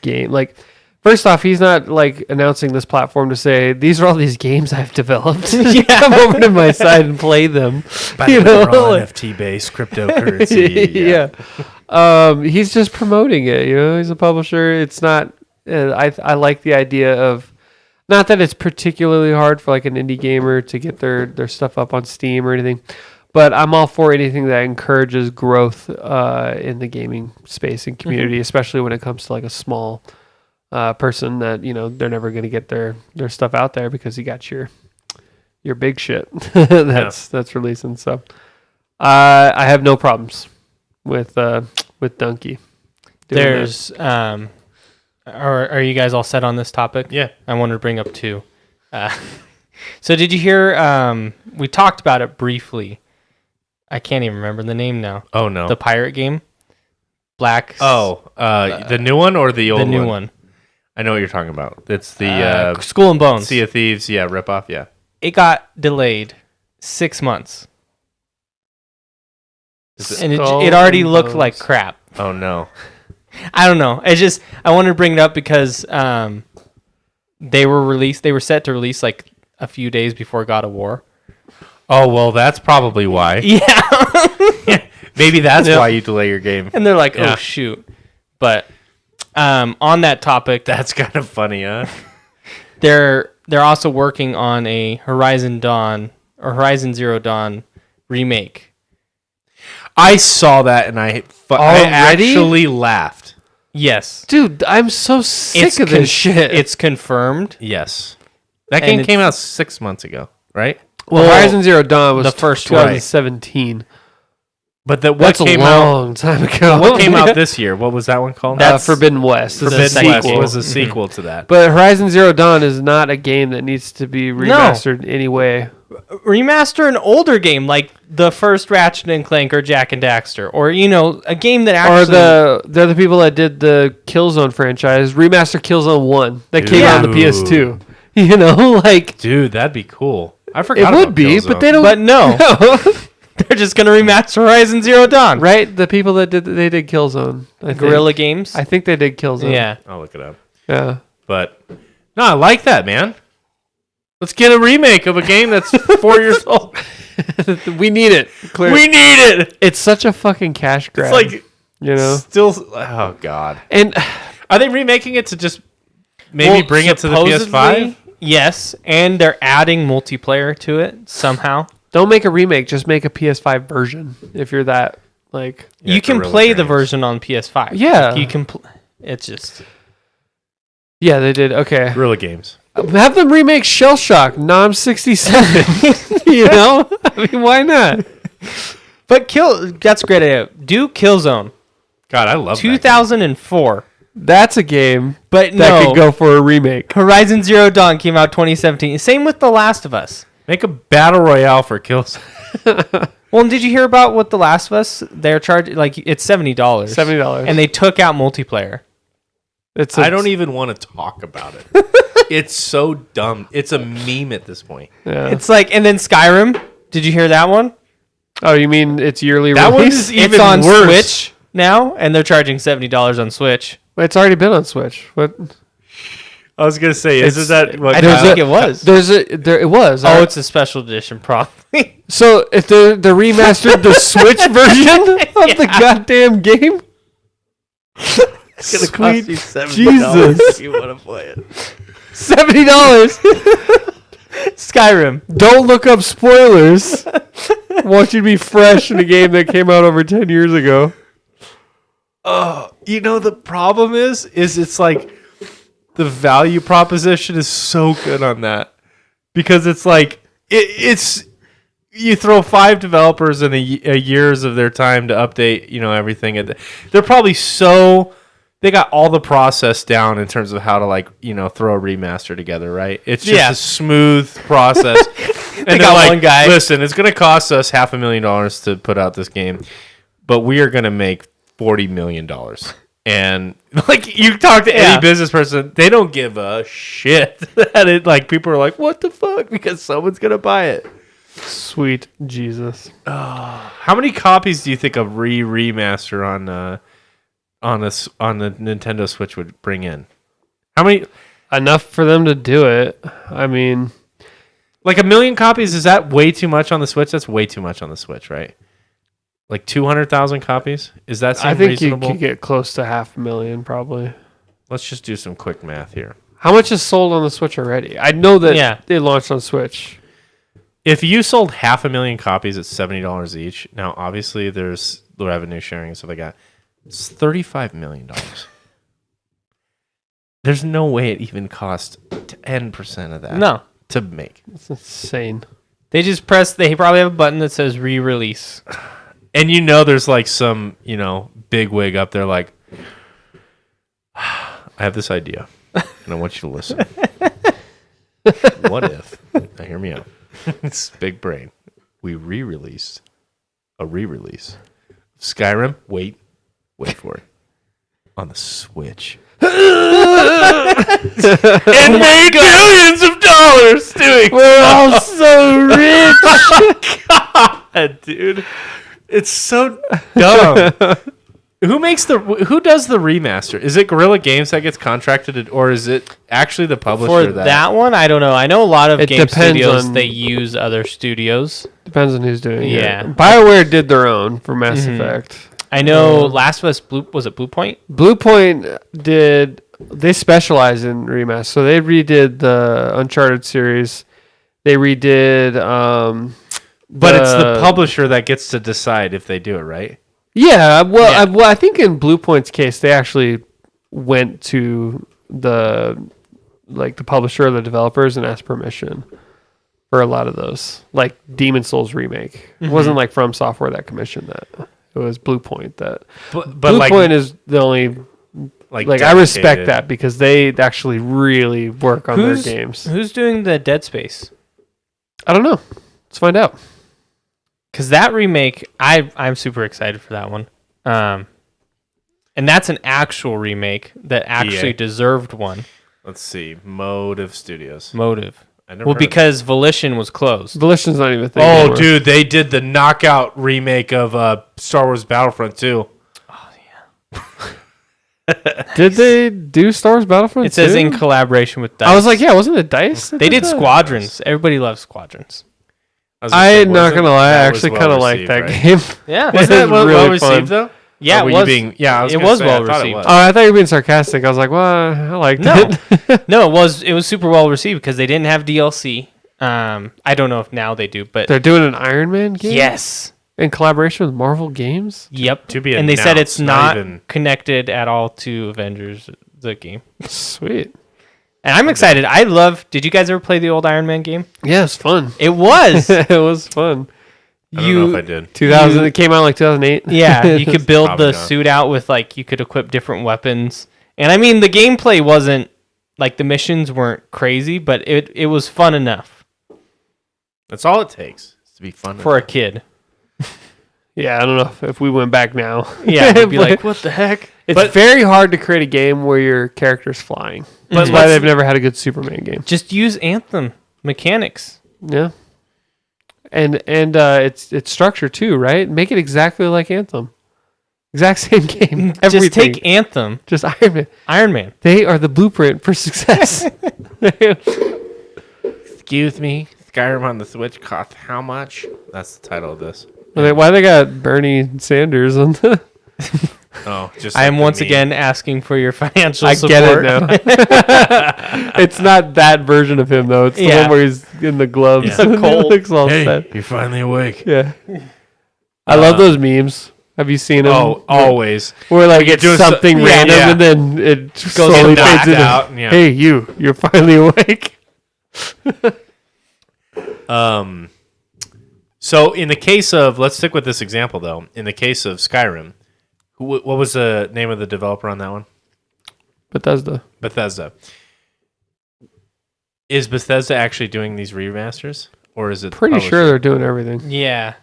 A: game. Like, first off, he's not like announcing this platform to say these are all these games I've developed. Come over to my side and play them.
B: By the way, they're all NFT based cryptocurrency.
A: He's just promoting it. He's a publisher. It's not. I like the idea of, not that it's particularly hard for like an indie gamer to get their stuff up on Steam or anything, but I'm all for anything that encourages growth in the gaming space and community, especially when it comes to like a small person that they're never going to get their stuff out there because you got your big shit that's releasing. So I have no problems with Dunkey.
C: There's are you guys all set on this topic?
B: Yeah.
C: I wanted to bring up two. So did you hear? We talked about it briefly. I can't even remember the name now.
B: Oh no.
C: The pirate game. Black.
B: The new one or the old
C: the new
B: one?
C: one.
B: I know what you're talking about. It's the
C: Skull and Bones.
B: Sea of Thieves, ripoff, yeah.
C: It got delayed 6 months, and it already looked like crap.
B: Oh no.
C: I don't know. I wanted to bring it up because they were set to release like a few days before God of War.
B: Oh well, that's probably why.
C: Yeah.
B: Maybe that's why you delay your game.
C: And they're like, oh shoot. But on that topic,
B: That's kind of funny, huh?
C: they're also working on a Horizon Zero Dawn remake.
B: I saw that and I actually laughed.
C: Yes.
A: Dude, I'm so sick of this shit.
C: It's confirmed.
B: Yes. That
C: And
B: game came out 6 months ago, right?
A: Well, Horizon Zero Dawn was
C: the first one.
A: 2017.
B: But what
A: That's a
B: came out?
A: long time ago.
B: What came out this year? What was that one called?
C: That's
A: Forbidden West.
C: the
B: Forbidden West
C: sequel.
B: was a sequel to that.
A: But Horizon Zero Dawn is not a game that needs to be remastered anyway.
C: Remaster an older game like the first Ratchet and Clank or Jack and Daxter, or a game that actually.
A: Or they're the people that did the Killzone franchise. Remaster Killzone 1 that came out on the PS2.
B: Dude, that'd be cool. I forgot.
A: It would
B: about
A: be,
B: Killzone.
A: but they don't.
C: But no, they're just gonna remaster Horizon Zero Dawn.
A: Right? The people that did Killzone. I think.
C: Guerrilla Games.
A: I think they did Killzone.
C: Yeah.
B: I'll look it up.
A: Yeah.
B: But no, I like that, man. Let's get a remake of a game that's 4 years old.
A: We need it. Clear.
B: We need it.
A: It's such a fucking cash grab.
B: It's like
A: still.
B: Oh god.
A: And
B: Are they remaking it to just maybe bring it to the PS5?
C: Supposedly, yes, and they're adding multiplayer to it somehow.
A: don't make a remake. Just make a PS5 version. If you're that like.
B: Yeah,
C: you can
B: Guerrilla
C: play the
B: Games.
C: version on PS5.
A: Yeah.
C: You can. It's just.
A: Yeah, they did. Okay.
B: Guerrilla Games.
A: Have them remake Shell Shock, Nom 67. I mean, why not?
C: But that's a great idea. Do Killzone.
B: God, I love
C: 2004.
A: That's a game
C: But
A: that
C: no.
A: could go for a remake.
C: Horizon Zero Dawn came out 2017. Same with The Last of Us.
B: Make a battle royale for Killzone.
C: Well, and did you hear about what The Last of Us? They're charging it's $70.
A: $70.
C: And they took out multiplayer.
B: I don't even want to talk about it. It's so dumb. It's a meme at this point.
A: Yeah.
C: It's like, and then Skyrim. Did you hear that one?
A: Oh, you mean it's yearly
B: That one
A: release?
B: is even
C: It's on
B: worse.
C: Switch now, and they're charging $70 on Switch.
A: It's already been on Switch. What?
B: I was gonna say, isn't that what?
C: I don't think it was.
A: It was.
C: Oh, it's a special edition, probably.
A: So if they remastered the Switch version of the goddamn game,
B: It's gonna cost you $70
A: Jesus.
B: if you want to play it.
A: $70.
C: Skyrim.
A: Don't look up spoilers. Want you to be fresh in a game that came out over 10 years ago.
B: You know the problem is it's like the value proposition is so good on that because it's like it's you throw 5 developers in a years of their time to update, everything. And they're probably they got all the process down in terms of how to throw a remaster together, right? It's just a smooth process. And
C: they got one guy.
B: Listen, it's going to cost us $500,000 to put out this game, but we are going to make $40 million. And you talk to any business person, they don't give a shit that it people are like, what the fuck? Because someone's going to buy it.
A: Sweet Jesus.
B: How many copies do you think a remaster on the Nintendo Switch would bring in? How many?
A: Enough for them to do it. I mean,
B: 1 million copies, is that way too much on the Switch? That's way too much on the Switch, right? 200,000 copies? Is that seem
A: I think
B: reasonable?
A: you could get close to 500,000 probably.
B: Let's just do some quick math here.
A: How much is sold on the Switch already? I know that they launched on Switch.
B: If you sold 500,000 copies at $70 each, now obviously there's the revenue sharing and stuff like that. It's $35 million. There's no way it even cost 10% of that to make.
A: It's insane.
C: They just they probably have a button that says re-release.
B: And there's some, big wig up there I have this idea and I want you to listen. What if, now hear me out, it's big brain, we re-released Skyrim, wait for it, on the Switch. And made billions of dollars doing
A: We're all so rich.
B: God, dude. It's so dumb. Who does the remaster? Is it Guerrilla Games that gets contracted, or is it actually the publisher?
C: For that one, I don't know. I know a lot of game
A: depends
C: studios, they use other studios.
A: Depends on who's doing it.
C: Yeah.
A: BioWare did their own for Mass Effect.
C: I know Last of Us was it Blue Point?
A: Blue Point they specialize in remasters. So they redid the Uncharted series. They redid
B: but it's the publisher that gets to decide if they do it, right?
A: Yeah, well, I think in Blue Point's case, they actually went to the publisher or the developers and asked permission for a lot of those, like Demon Souls remake. It wasn't like From Software that commissioned that. It was Blue Point that.
B: But
A: Blue Point is the only. I respect that because they actually really work on their games.
C: Who's doing the Dead Space?
A: I don't know. Let's find out.
C: Because that remake, I'm super excited for that one. And that's an actual remake that actually deserved one.
B: Let's see. Motive Studios.
C: Motive. Because Volition was closed.
A: Volition's not even a thing
B: Oh,
A: anymore.
B: dude, they did the knockout remake of Star Wars Battlefront 2.
C: Oh,
A: yeah. Did they do Star Wars Battlefront?
C: It says in collaboration with DICE.
A: I was like, yeah, wasn't it DICE?
C: They did Squadrons. Everybody loves Squadrons.
A: I'm not gonna lie, I actually kind of like that game.
C: Yeah,
B: wasn't that well received though?
C: Yeah, it was. It was well received.
A: Oh, I thought you were being sarcastic. I was like, well, I liked it.
C: No, it was super well received because they didn't have DLC. I don't know if now they do, but
A: they're doing an Iron Man game.
C: Yes,
A: in collaboration with Marvel Games.
C: Yep.
B: To be
C: and they said it's not connected at all to Avengers, the game.
A: Sweet.
C: And I'm excited. Did you guys ever play the old Iron Man game?
A: Yeah, it's fun.
C: It was.
A: It was fun.
B: I don't know if I did.
A: 2000. It came out like 2008.
C: Yeah, you could build the suit out with you could equip different weapons. And I mean, the gameplay wasn't the missions weren't crazy, but it was fun enough.
B: That's all it takes to be fun
C: for a kid.
A: Yeah, I don't know if we went back now.
C: Yeah, we'd be like, what the heck?
A: It's very hard to create a game where your character's flying. That's why they've never had a good Superman game.
C: Just use Anthem mechanics.
A: Yeah. And it's structure too, right? Make it exactly like Anthem. Exact same game. Everything.
C: Just take Anthem.
A: Just Iron Man.
C: Iron Man.
A: They are the blueprint for success.
B: Excuse me. Skyrim on the Switch cost how much? That's the title of this.
A: Why they got Bernie Sanders on the...
B: Oh, just
C: I am once again asking for your financial support.
A: I get it now. It's not that version of him though. It's the one where he's in the gloves.
C: Yeah. Cold.
A: Looks all
B: hey,
A: sad.
B: you're finally awake.
A: Yeah. I love those memes. Have you seen them?
B: Oh, always.
A: Where it's something random and then it slowly fades into,
B: out. Yeah.
A: Hey, you're finally awake.
B: So in the case of, let's stick with this example though. In the case of Skyrim, what was the name of the developer on that one?
A: Bethesda.
B: Bethesda. Is Bethesda actually doing these remasters, or is it
A: Pretty sure they're doing everything.
C: Yeah.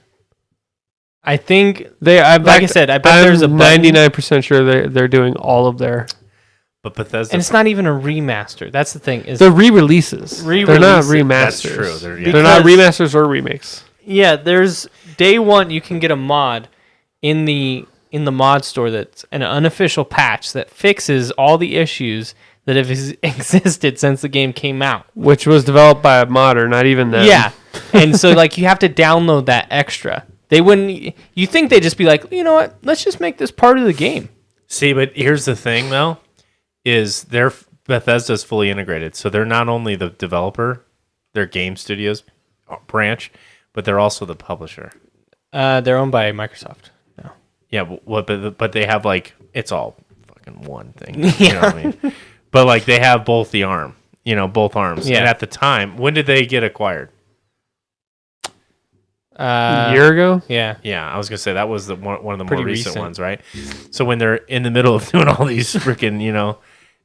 C: I think,
A: They,
C: like I said, I bet there's a
A: I'm
C: button.
A: 99% sure they're doing all of their.
B: But Bethesda,
C: And it's not even a remaster. That's the thing. Is
A: They're re-releases. They're not
C: Re-releases.
A: remasters.
B: That's true.
A: They're not
C: Because-
A: remasters or remakes.
C: Yeah, there's day one you can get a mod in the mod store that's an unofficial patch that fixes all the issues that have existed since the game came out.
A: Which was developed by a modder, not even them.
C: Yeah. And so like you have to download that extra. They wouldn't you think they'd just be like, "You know what? Let's just make this part of the game."
B: See, but here's the thing though, is Bethesda's fully integrated. So they're not only the developer, their game studios branch, but they're also the publisher.
C: They're owned by Microsoft. No.
B: Yeah, but they have like it's all fucking one thing. You know what I mean? But like they have both both arms.
C: Yeah.
B: And at the time, when did they get acquired?
A: A year ago?
C: Yeah.
B: Yeah, I was gonna say that was one of the more
C: Pretty
B: recent
C: recent.
B: ones, right? So when they're in the middle of doing all these freaking,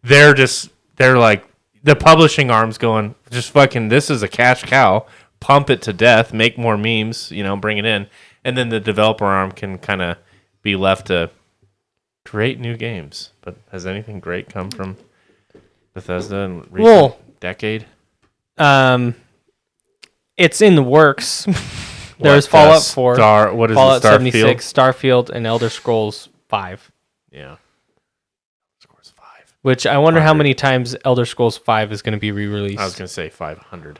B: they're like the publishing arms going, just fucking, this is a cash cow, pump it to death, make more memes, bring it in, and then the developer arm can kind of be left to create new games. But has anything great come from Bethesda in recent decade?
C: It's in the works. There's Fallout 4,
B: What is
C: Fallout
B: it? Starfield?
C: 76, Starfield, and Elder Scrolls 5.
B: Yeah. Scores 5.
C: Which I wonder how
B: 100.
C: many times Elder Scrolls 5 is going to be re-released.
B: I was gonna say 500.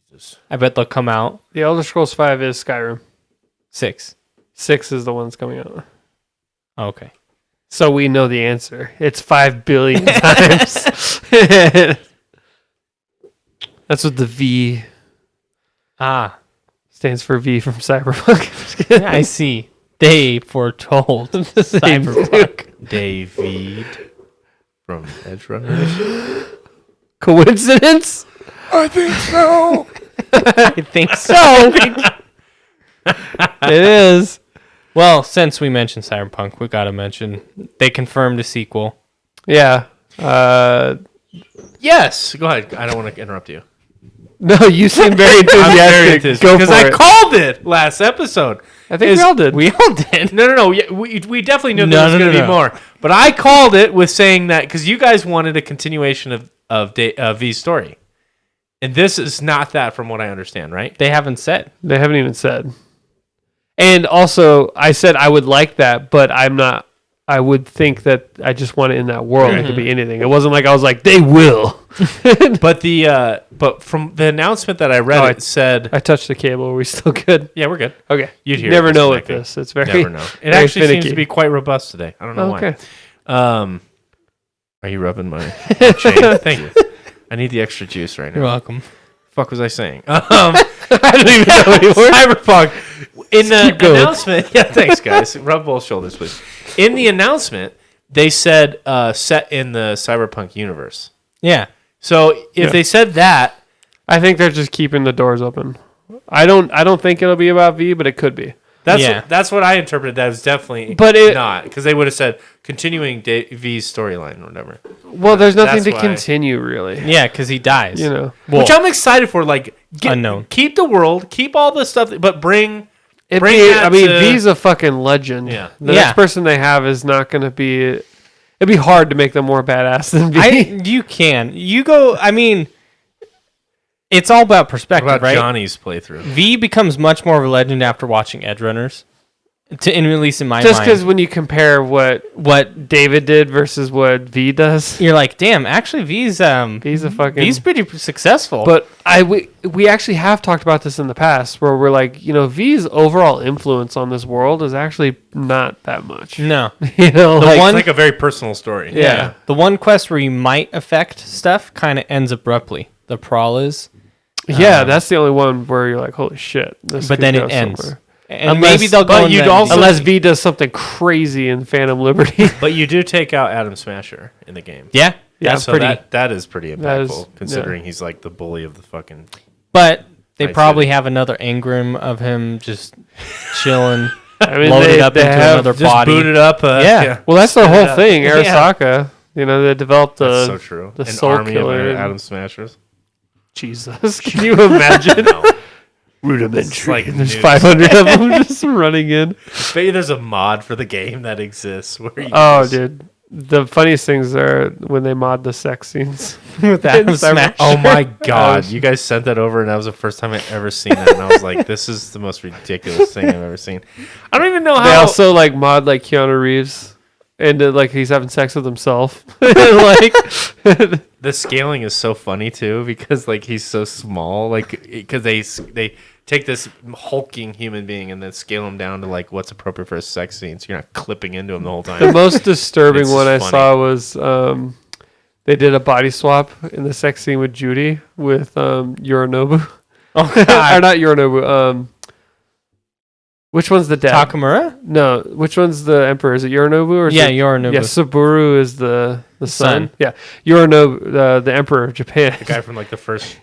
B: Jesus.
C: I bet they'll come out
A: The Elder Scrolls 5 is Skyrim.
C: 6.
A: 6 is the one that's coming out.
C: Oh, okay.
A: So we know the answer. It's 5 billion times. That's what the V
C: Ah,
A: stands for. V from Cyberpunk.
C: I see. They foretold Cyberpunk.
B: David from Edge Runners.
A: Coincidence?
B: I think so.
C: I think so.
A: It is.
C: Well, since we mentioned Cyberpunk, we got to mention they confirmed a sequel.
A: Yeah.
B: Yes. Go ahead. I don't want to interrupt you.
A: No, you seem very enthusiastic. Go for
B: because I
A: it.
B: called it last episode.
A: I think we all did.
C: We all did.
B: No. Yeah, we definitely knew
C: No,
B: there was
C: no,
B: going to
C: no,
B: be
C: no.
B: more. But I called it with saying that because you guys wanted a continuation of V's story. And this is not that from what I understand, right?
C: They haven't said.
A: They haven't even said. And also, I said I would like that, but I'm not. I would think that I just want it in that world. It could be anything. It wasn't like I was like, they will.
B: But from the announcement that I read, it said,
A: I touched the cable. Are we still good?
B: yeah, we're good.
A: Okay.
B: You'd hear
A: Never
B: it
A: know with
B: disconnecting.
A: this. It's very.
B: Never know. It
A: very
B: actually seems
A: finicky.
B: to be quite robust today. I don't know
A: Okay.
B: why. Are you rubbing my chain? Thank you. I need the extra juice right now.
C: You're welcome.
B: Fuck was I saying?
A: I don't even know anymore.
B: Cyberpunk. In the
A: keep going.
B: announcement, yeah, thanks guys. Rub both shoulders, please. In the announcement, they said set in the Cyberpunk universe.
C: Yeah.
B: So if they said that,
A: I think they're just keeping the doors open. I don't think it'll be about V, but it could be.
B: that's what I interpreted. That was definitely,
A: But it-
B: not because they would have said continuing V's storyline or whatever.
A: Well, there's nothing
B: That's
A: to
B: why-
A: continue really.
C: Yeah, because he dies.
A: You know,
C: Well,
B: Which I'm excited for. Like
C: Unknown.
B: Keep the world, keep all the stuff, but bring.
A: It'd
B: Bring
A: be,
B: that
A: I mean,
B: to-
A: V's a fucking legend.
B: Yeah.
A: The
C: Yeah.
A: next person they have is not going to be. It'd be hard to make them more badass than V.
C: you can. You go. I mean, it's all about
B: What
C: perspective,
B: about
C: right?
B: Johnny's playthrough?
C: V becomes much more of a legend after watching Edge Runners. At least in my
A: Just
C: mind.
A: because when you compare what David did versus what V does,
C: You're like, damn, actually V's
A: V's a fucking.
C: V's pretty successful.
A: But we actually have talked about this in the past, where we're like, V's overall influence on this world is actually not that much.
C: no.
A: Like,
C: one-
B: It's like a very personal story.
A: Yeah.
C: The one quest where you might affect stuff kind of ends abruptly. The Prawl is.
A: yeah, that's the only one where you're like, holy shit. This
C: But
A: could
C: then
A: go
C: it ends.
A: somewhere.
C: And maybe they'll go
B: but
C: in
B: you'd
C: that-
B: also-
A: Unless V does something crazy in Phantom Liberty.
B: But you do take out Adam Smasher in the game.
C: Yeah.
A: Yeah,
C: That's
B: So
C: pretty.
B: that is pretty
A: That is-
B: impactful, considering he's like the bully of the fucking.
C: But They probably have another engram of him just chilling,
A: I mean,
C: loaded up into another
B: just
C: body.
B: booted up.
C: Yeah.
A: Well, that's the whole
B: up.
A: thing.
C: Yeah.
A: Arasaka, they developed
B: That's
A: the
B: so true.
A: the
B: An
A: Soul
B: army
A: Killer
B: of
A: and-
B: Atom Smashers.
A: Jesus. Can you imagine? Rudimentary.
B: Like
A: There's
B: nukes.
A: 500 of them just running in.
B: Maybe there's a mod for the game that exists where you
A: Oh,
B: just-
A: dude. The funniest things are when they mod the sex scenes.
C: with that
A: Cyber-
C: smash.
B: Oh my god! You guys sent that over, and that was the first time I ever seen that, and I was like, "This is the most ridiculous thing I've ever seen." I don't even know how.
A: They also like mod like Keanu Reeves and like he's having sex with himself. Like
B: The scaling is so funny too because like he's so small, like because they take this hulking human being and then scale him down to like what's appropriate for a sex scene, so you're not clipping into him the whole
A: the
B: time.
A: most disturbing
B: It's
A: one I
B: funny.
A: saw was they did a body swap in the sex scene with Judy with Yorinobu.
C: Oh
A: Or
C: god.
A: not Yorinobu. Which one's the dad?
C: Takamura?
A: No, which one's the emperor? Is it Yorinobu or is
C: Yeah,
A: it,
C: Yorinobu.
A: yeah, Saburo is the son.
C: son.
A: Yeah, Yorinobu, the emperor of Japan.
B: The guy from like the first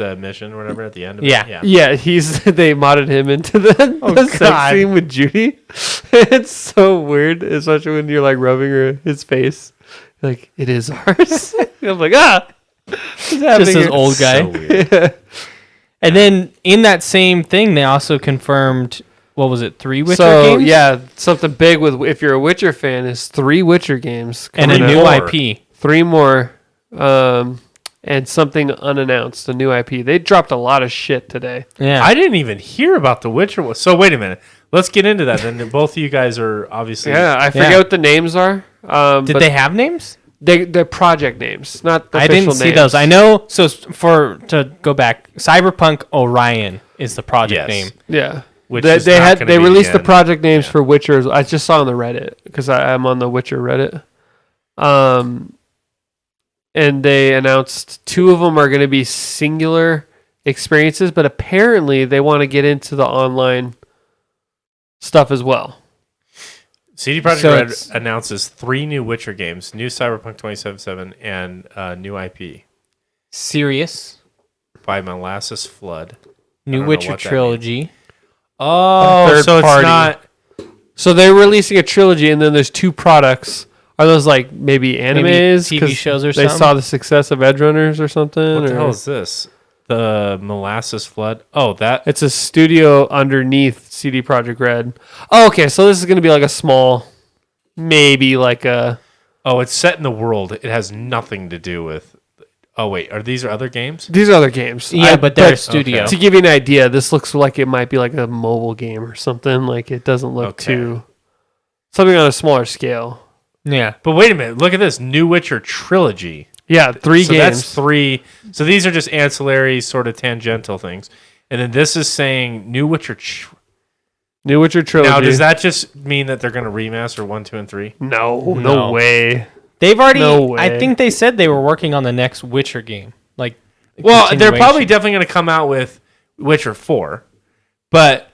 B: mission or whatever at the end. Of
C: Yeah.
B: it.
A: Yeah, they modded him into the,
C: Oh,
A: the sex
C: God.
A: scene with Judy. It's so weird, especially when you're like rubbing his face. Like, it is ours. I'm like, what's happening
C: Just this
A: here?
C: old guy.
B: So weird.
C: And then in that same thing, they also confirmed, what was it, 3 Witcher
A: So
C: games?
A: yeah, something big with if you're a Witcher fan is 3 Witcher games
C: And a
A: coming
C: new
A: out.
B: more.
C: IP.
A: 3 more, and something unannounced, a new IP. They dropped a lot of shit today.
C: Yeah.
B: I didn't even hear about The Witcher. So wait a minute. Let's get into that. Then both of you guys are obviously.
A: Yeah, I forget
C: Yeah.
A: what the names are.
C: Did
A: but
C: they have names?
A: they're project names, not the
C: I
A: official
C: didn't see
A: names.
C: those. I know. So to go back, Cyberpunk Orion is the project
B: Yes.
C: name.
A: Yeah.
B: Which
A: they
B: is
A: they
B: not
A: had
B: gonna
A: they
B: be
A: released the
B: end.
A: project names
B: Yeah.
A: for Witcher. I just saw on the Reddit because I'm on the Witcher Reddit. And they announced 2 of them are going to be singular experiences, but apparently they want to get into the online stuff as well.
B: CD Projekt
C: So
B: Red
C: it's-
B: announces 3 new Witcher games, new Cyberpunk 2077, and new IP
C: Serious.
B: by Molasses Flood.
C: New
B: don't know
C: Witcher
B: what that
C: trilogy.
B: Oh,
A: Third
B: so it's
A: party.
B: not.
A: So they're releasing a trilogy, and then there's 2 products. Are those like maybe animes?
C: TV
A: 'Cause
C: shows or
A: they
C: something?
A: saw the success of Edge Runners or something.
B: What the
A: or-
B: hell is this? The Molasses Flood. Oh, that.
A: It's a studio underneath CD Projekt Red. Oh, okay, so this is going to be like a small, maybe like a.
B: Oh, it's set in the world. It has nothing to do with. Oh wait, are these other games?
A: These are other games.
C: Yeah, but they're a studio.
A: To give you an idea, this looks like it might be like a mobile game or something. Like it doesn't look
B: Okay.
A: too. Something on a smaller scale.
C: Yeah.
B: But wait a minute, look at this new Witcher trilogy.
A: Yeah, 3
B: So
A: games.
B: that's 3. So these are just ancillary, sort of tangential things. And then this is saying new Witcher.
A: New Witcher trilogy.
B: Now, does that just mean that they're going to remaster 1, 2, and 3?
A: No,
C: No.
A: no way.
C: They've already.
A: No way.
C: I think they said they were working on the next Witcher game. Like, a
B: Well, they're probably
C: continuation.
B: definitely going to come out with Witcher 4. But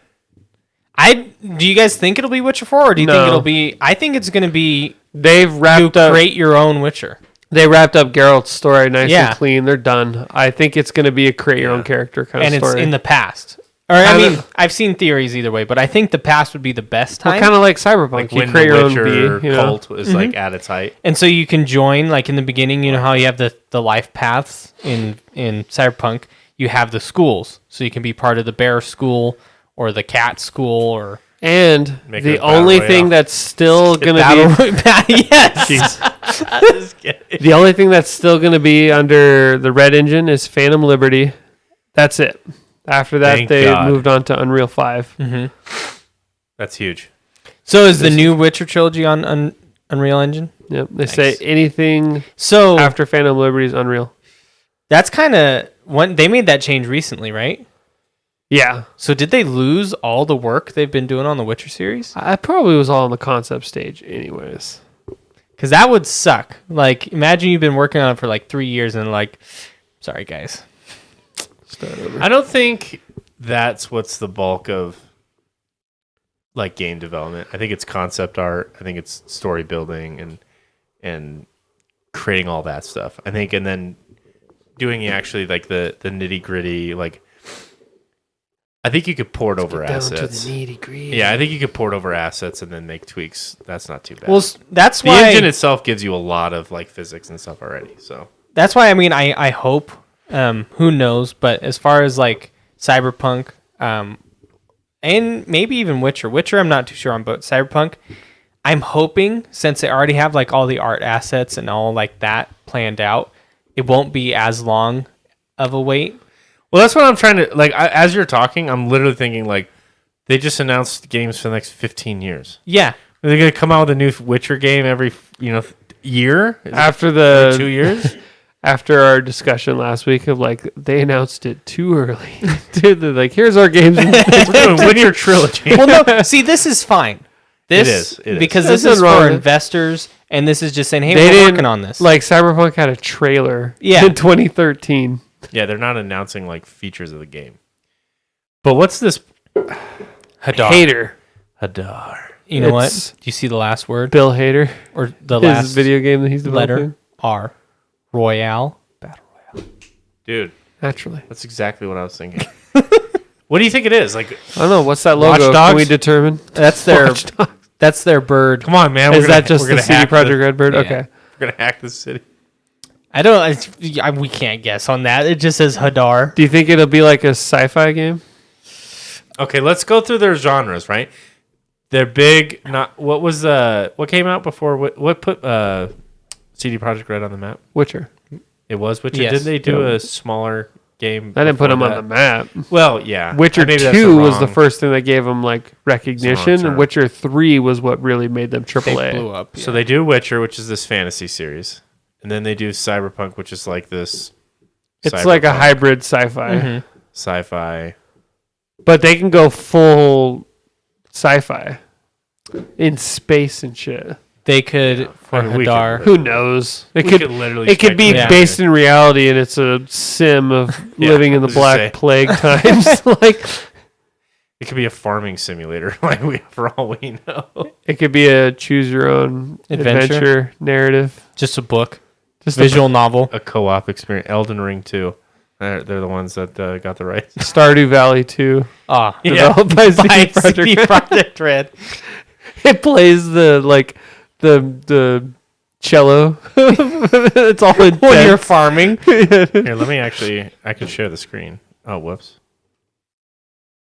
C: Do you guys think it'll be Witcher 4, or do you think
A: No.
C: it'll be? I think it's going to be
A: They've
C: you
A: wrapped up.
C: create your own Witcher.
A: They wrapped up Geralt's story nice
C: Yeah.
A: and clean. They're done. I think it's going to be a create your
B: Yeah.
A: own character kind
C: And
A: of
C: it's
A: story.
C: in the past. Or I
A: Kinda-
C: mean, I've seen theories either way, but I think the past would be the best time.
A: kind of like Cyberpunk.
B: like
A: you
B: when
A: create
B: the
A: your
B: Witcher
A: own bee. You know?
B: cult is like at its height.
C: And so you can join, like in the beginning, you know how you have the life paths in Cyberpunk. You have the schools, so you can be part of the bear school or the cat school or
A: And
B: Make it
A: the
B: a battle
A: only
B: royale.
A: thing that's still going to
C: battle.
A: be
C: Yes.
B: Just kidding.
A: the only thing that's still going to be under the Red Engine is Phantom Liberty. That's it. After that,
B: Thank
A: they
B: God.
A: moved on to Unreal 5.
B: That's huge.
C: So is the new Witcher trilogy on Unreal Engine?
A: Yep. They say
B: Nice.
A: anything
C: So
A: after Phantom Liberty is Unreal.
C: that's kind of when they made that change recently, right?
A: Yeah.
C: So did they lose all the work they've been doing on the Witcher series?
A: I probably was all on the concept stage, anyways.
C: Because that would suck. Like, imagine you've been working on it for like 3 years and like, sorry guys.
A: Start over.
B: I don't think that's what's the bulk of like game development. I think it's concept art. I think it's story building and creating all that stuff. I think and then doing actually like the nitty gritty like I think you could port over
A: Down to
B: assets.
A: the nitty gritty.
B: Yeah, I think you could port over assets and then make tweaks. That's not too bad.
C: Well, that's
B: the
C: why
B: engine itself gives you a lot of like physics and stuff already. So
C: that's why I mean I hope who knows, but as far as like Cyberpunk and maybe even Witcher I'm not too sure on, but Cyberpunk I'm hoping since they already have like all the art assets and all like that planned out, it won't be as long of a wait.
B: well, that's what I'm trying to like. As you're talking, I'm literally thinking like they just announced games for the next 15 years.
C: Yeah.
B: Are they gonna come out with a new Witcher game every year?
A: After
B: Every 2 years?
A: after our discussion last week of like they announced it too early. Dude, they're like, here's our games.
B: We're doing Witcher trilogy.
C: Well, no, see, this is fine. This
B: It is.
C: because
A: There's
C: this is
A: nothing wrong
C: for
A: with it.
C: investors, and this is just saying, hey,
A: They
C: we're
A: didn't
C: working on this.
A: Like Cyberpunk had a trailer
C: Yeah.
A: in 2013.
B: Yeah, they're not announcing like features of the game. But what's this
C: Hadar.
A: Hater.
B: Hadar?
C: You know what?
A: It's-
C: Do you see the last word
A: Bill Hader.
C: or the
A: His
C: last
A: video game that he's
C: letter?
A: developing.
C: R. Royale.
B: Dude,
A: Naturally.
B: that's exactly what I was thinking. What do you think it is? Like,
A: I don't know. What's that
B: Watch
A: logo? Can
B: Dogs?
A: we determine?
C: That's their.
A: Watch Dogs.
C: That's their bird.
B: come on, man.
A: Is that
B: we're
A: just the
B: gonna
A: CD
B: hack
A: Projekt Red bird?
C: Yeah.
A: Okay.
B: We're gonna hack the city.
C: I don't. We can't guess on that. It just says Hadar.
A: Do you think it'll be like a sci-fi game?
B: Okay, let's go through their genres, right? They're big. Not what was what came out before? What put CD Projekt Red on the map?
A: Witcher.
B: It was Witcher.
C: Yes.
B: Didn't they do
A: Yeah.
B: a smaller game?
A: I didn't put
B: before
A: them on
B: that?
A: the map.
B: Well, yeah.
A: Witcher
B: Maybe that's
A: 2 was the
B: wrong-
A: first thing that gave them like recognition.
B: term.
A: And Witcher 3 was what really made them
C: They
A: AAA.
C: blew up.
B: So they do Witcher, which is this fantasy series, and then they do Cyberpunk, which is like this.
A: It's like a
B: cyberpunk,
A: hybrid sci-fi.
C: Mhm.
B: sci-fi.
A: But they can go full sci-fi in space and shit.
C: They could for
B: I mean, we
C: Hadar.
A: Who knows? It
B: We
A: could
B: could literally.
A: it could be
C: Yeah.
A: based in reality and it's a sim of
B: Yeah,
A: living in the
B: I was gonna say.
A: Black Plague times. Like
B: It could be a farming simulator, for all we know.
A: it could be a choose your own
C: Adventure?
A: adventure narrative.
C: Just a book.
A: Just
C: Visual novel.
B: A co-op experience. Elden Ring 2. They're the ones that got the rights.
A: Stardew Valley 2.
C: Ah.
A: Developed by CD
C: By
A: Projekt
C: CD
A: Red.
C: Projekt Red.
A: It plays the cello. It's all
C: When you're
A: intense.
C: farming.
B: Here, let me actually. I can share the screen. Oh, whoops.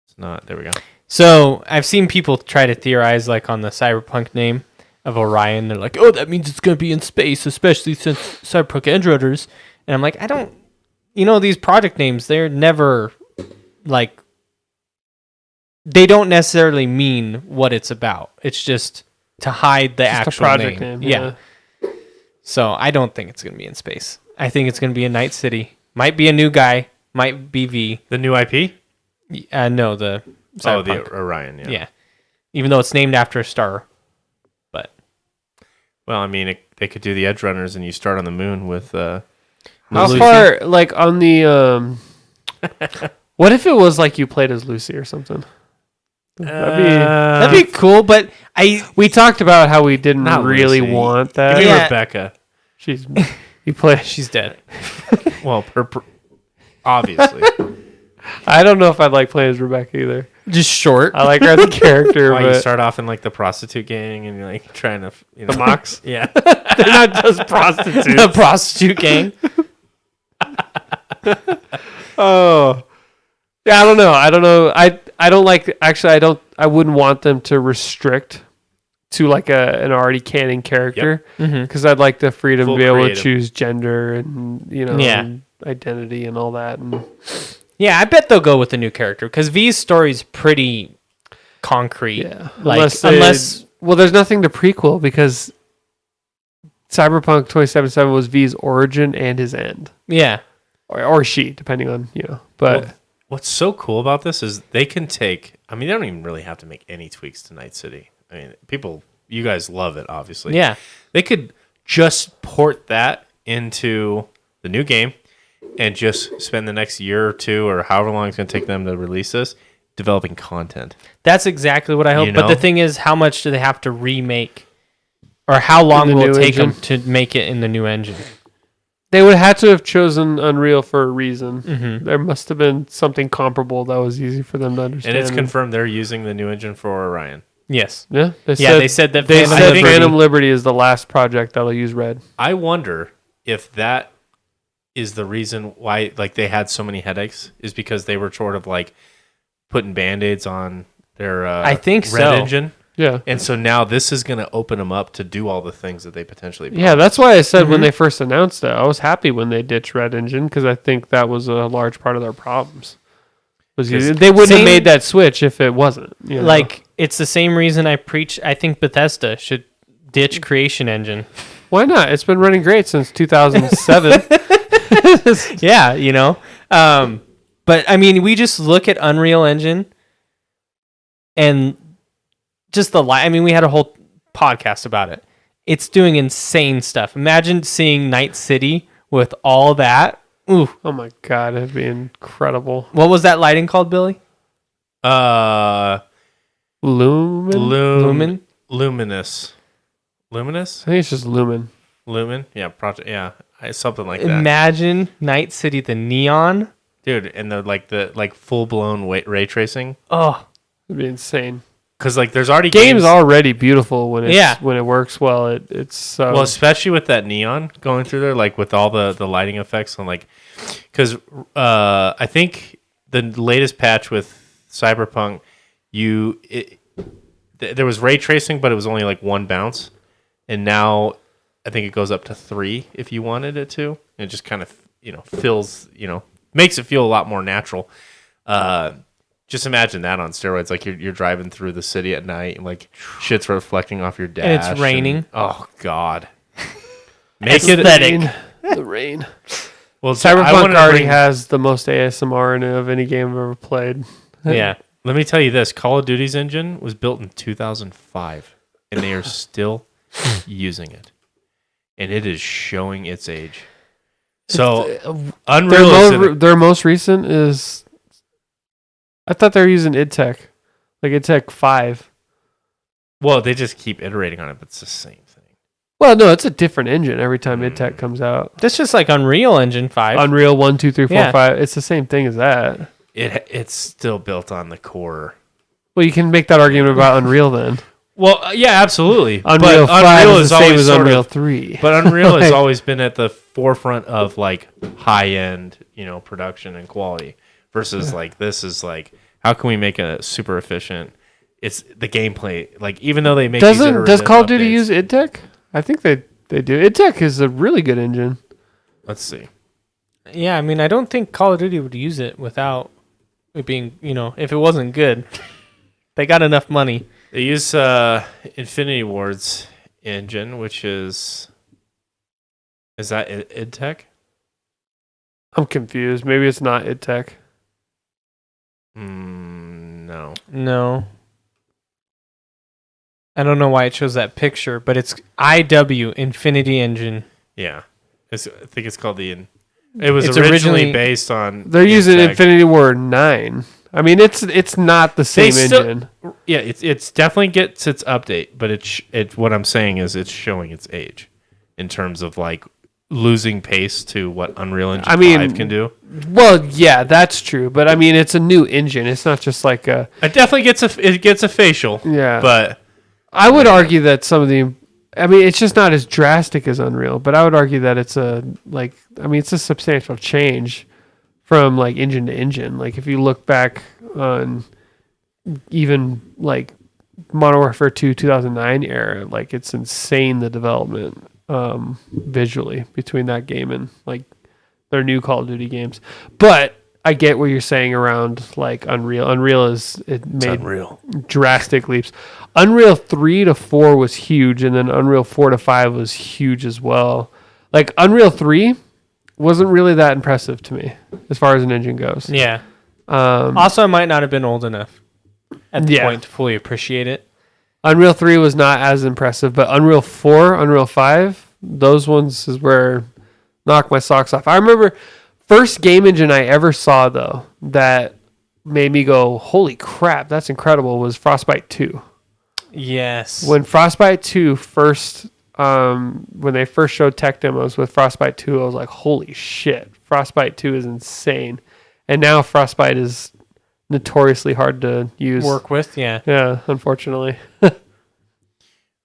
B: It's not. There we go.
C: So I've seen people try to theorize like on the Cyberpunk name of Orion. They're like, oh, that means it's going to be in space, especially since Cyberpunk Edgerunners. And I'm like, I don't, these project names, they're never like, they don't necessarily mean what it's about. It's just to hide the
A: Just a
C: actual
A: project
C: name.
A: name,
C: Yeah. So I don't think it's going to be in space. I think it's going to be in Night City. Might be a new guy. Might be V.
B: The new IP.
C: No, the
B: Oh,
C: Cyberpunk.
B: the Orion. Yeah.
C: Yeah. Even though it's named after a star. But
B: Well, I mean, they could do the Edge Runners, and you start on the moon with.
A: How
C: Lucy.
A: far, like on the, what if it was like you played as Lucy or something?
C: that'd be cool, but
A: We talked about how we didn't
B: Not
A: really
B: Lucy.
A: want
B: Give
A: that.
B: me
C: Yeah.
B: Rebecca.
A: She's, you play.
C: she's dead.
B: Well, obviously.
A: I don't know if I'd like playing as Rebecca either.
C: Just short.
A: I like her as a character,
B: Why you
A: but
B: start off in like the prostitute gang, and you're like trying to,
A: the mocks.
B: Yeah.
A: They're not just prostitutes.
C: The prostitute gang.
A: Oh, yeah. I don't know. I don't like. Actually, I wouldn't want them to restrict to like an already canon character because I'd like the freedom
B: Full
A: to be able
B: creative.
A: to choose gender and
C: Yeah.
A: and identity and all that. And
C: Yeah, I bet they'll go with the new character because V's story's pretty concrete.
A: yeah,
C: Like,
A: they-
C: unless
A: well, there's nothing to prequel because Cyberpunk 2077 was V's origin and his end,
C: yeah.
A: or she, depending on But
B: Well, what's so cool about this is they can take. I mean, they don't even really have to make any tweaks to Night City. I mean, you guys love it, obviously.
C: Yeah.
B: They could just port that into the new game and just spend the next year or two or however long it's going to take them to release this developing content.
C: That's exactly what I hope.
B: You
C: But the
B: know?
C: thing is, how much do they have to remake? Or how long
A: the
C: will it
A: new
C: take them
A: engine?
C: to make it in the new engine?
A: They would have had to have chosen Unreal for a reason.
C: Mm-hmm.
A: There must have been something comparable that was easy for them to
B: And
A: understand.
B: it's confirmed they're using the new engine for Orion.
C: Yes.
A: Yeah,
C: They said that
A: they
C: Phantom
A: said
C: Liberty-
A: Phantom Liberty is the last project that'll use Red.
B: I wonder if that is the reason why like they had so many headaches is because they were sort of like putting band-aids on their
C: I think
B: Red
C: so.
B: engine.
A: Yeah.
B: And so now this is going to open them up to do all the things that they potentially
A: Yeah, that's why I said when
C: Mhm.
A: they first announced it, I was happy when they ditched Red Engine because I think that was a large part of their problems. Was
B: 'Cause
A: they wouldn't have
C: same-
A: made that switch if it wasn't. You know?
C: Like, it's the same reason I preach. I think Bethesda should ditch Creation Engine.
A: why not? It's been running great since 2007.
C: Yeah, you know. But I mean, we just look at Unreal Engine and just the I mean, we had a whole podcast about it. It's doing insane stuff. Imagine seeing Night City with all that. Ooh,
A: Oh my god, it'd be incredible.
C: what was that lighting called, Billy?
A: Lumen?
C: Lumen?
B: Luminous.
A: I think it's just Lumen.
B: Lumen? Yeah, project. Yeah, something like that.
C: Imagine Night City, the neon.
B: Dude, and the full blown ray tracing.
C: Oh,
A: It'd be insane.
B: Because like there's already
A: Game's already beautiful when it's
C: Yeah.
A: when it works well. It's so
B: well, especially with that neon going through there, like with all the lighting effects on like, because I think the latest patch with Cyberpunk, there was ray tracing, but it was only like one bounce, and now I think it goes up to 3 if you wanted it to. And it just kind of fills makes it feel a lot more natural. Just imagine that on steroids. Like you're driving through the city at night and like shit's reflecting off your dash.
C: And it's raining.
B: Oh God.
C: Aesthetic.
A: the rain.
B: Well,
A: Cyberpunk already has the most ASMR in it of any game I've ever played.
C: yeah.
B: Let me tell you this: Call of Duty's engine was built in 2005, and they are still using it, and it is showing its age. So Unreal.
A: Their most recent is. I thought they were using IdTech, like IdTech 5.
B: Well, they just keep iterating on it, but it's the same thing.
A: Well, no, it's a different engine every time IdTech comes out.
C: That's just like Unreal Engine 5.
A: Unreal 1, 2, 3, 4,
C: Yeah.
A: 5. It's the same thing as that.
B: It's still built on the core.
A: Well, you can make that argument about Unreal then.
B: Well, yeah, absolutely.
A: Unreal 5 is the same
B: always
A: as
B: sort
A: Unreal
B: of,
A: 3.
B: but Unreal has
A: Like-
B: always been at the forefront of like high end, production and quality. Versus like this is like, how can we make it super efficient? It's the gameplay. Like even though they make
A: Does
B: iterative
A: Call of Duty
B: updates-
A: use IdTech? I think they do. IdTech is a really good engine.
B: Let's see.
C: Yeah, I mean, I don't think Call of Duty would use it without it being, if it wasn't good. They got enough money.
B: They use Infinity Ward's engine, which is that IdTech?
A: I'm confused. Maybe it's not IdTech.
B: No.
C: No. I don't know why it shows that picture, but it's IW Infinity Engine.
B: Yeah. I think it's called the. It was
C: It's
B: originally
C: originally-
B: based on.
A: They're using
B: IdTech.
A: Infinity Ward 9. I mean, it's not the same
B: still-
A: engine.
B: Yeah, it's definitely gets its update, but it's what I'm saying is it's showing its age in terms of like losing pace to what Unreal Engine 5 can do.
A: Well, yeah, that's true. But I mean, it's a new engine. It's not just like a.
B: It definitely gets a facial.
A: Yeah.
B: But
A: I would argue that some of the. I mean, it's just not as drastic as Unreal, but I would argue that it's it's a substantial change from like engine to engine. Like if you look back on even like Modern Warfare 2 2009 era, like it's insane the development visually between that game and like their new Call of Duty games. But I get what you're saying around like Unreal. It made
B: Unreal.
A: drastic leaps. Unreal 3 to 4 was huge, and then Unreal 4 to 5 was huge as well. Like Unreal 3 wasn't really that impressive to me as far as an engine goes.
C: Yeah.
A: Um,
C: Also, I might not have been old enough at the
A: Yeah.
C: point to fully appreciate it.
A: Unreal 3 was not as impressive, but Unreal 4, Unreal 5, those ones is where knocked my socks off. I remember first game engine I ever saw though that made me go, "Holy crap, that's incredible," was Frostbite 2.
C: Yes.
A: When Frostbite 2 first when they first showed tech demos with Frostbite 2, I was like, holy shit, Frostbite 2 is insane. And now Frostbite is notoriously hard to use.
C: Work with, yeah.
A: Yeah, unfortunately.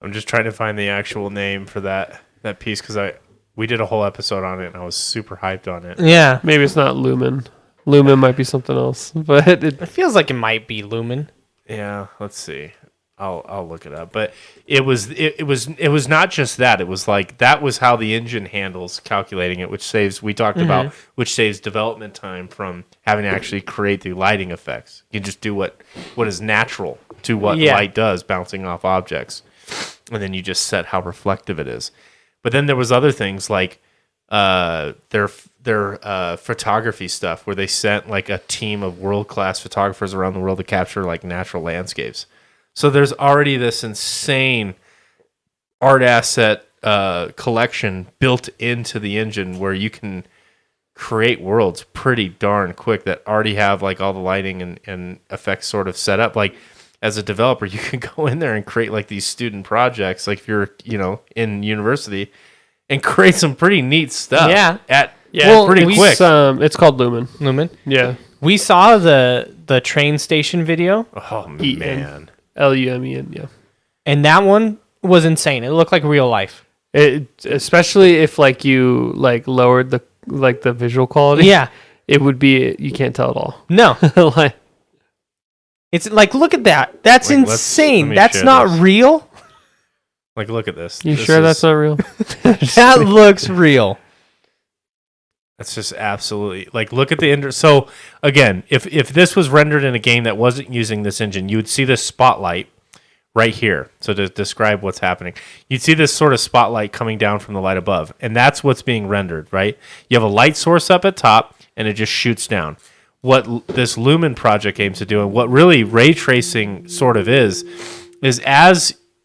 B: I'm just trying to find the actual name for that piece because we did a whole episode on it and I was super hyped on it.
C: Yeah.
A: Maybe it's not Lumen. Lumen might be something else, but
C: It feels like it might be Lumen.
B: Yeah, let's see. I'll look it up. But it was not just that. It was like that was how the engine handles calculating it, which saves about which saves development time from having to actually create the lighting effects. You can just do what is natural to what light does, bouncing off objects. And then you just set how reflective it is. But then there was other things like their photography stuff where they sent like a team of world-class photographers around the world to capture like natural landscapes. So there's already this insane art asset collection built into the engine where you can create worlds pretty darn quick that already have like all the lighting and effects sort of set up. Like as a developer, you can go in there and create like these student projects, like if you're, in university, and create some pretty neat stuff. Pretty quick.
A: It's called Lumen.
C: Lumen.
A: Yeah.
C: We saw the train station video,
B: Oh man.
A: Lumen, yeah.
C: and that one was insane. It looked like real life.
A: Especially if like you like lowered the visual quality.
C: Yeah.
A: It would be, you can't tell at all.
C: No.
A: Like,
C: It's like, look at that. That's
B: Like,
C: insane.
B: let me
C: That's
B: share
C: not
B: this.
C: real.
B: Like look at this.
A: you
B: This
A: sure
B: is-
A: that's not real?
C: That looks real.
B: That's just absolutely like look at the end. So again, if this was rendered in a game that wasn't using this engine, you would see this spotlight right here. So to describe what's happening, you'd see this sort of spotlight coming down from the light above, and that's what's being rendered, right? You have a light source up at top, and it just shoots down. What this Lumen project aims to do, and what really ray tracing sort of is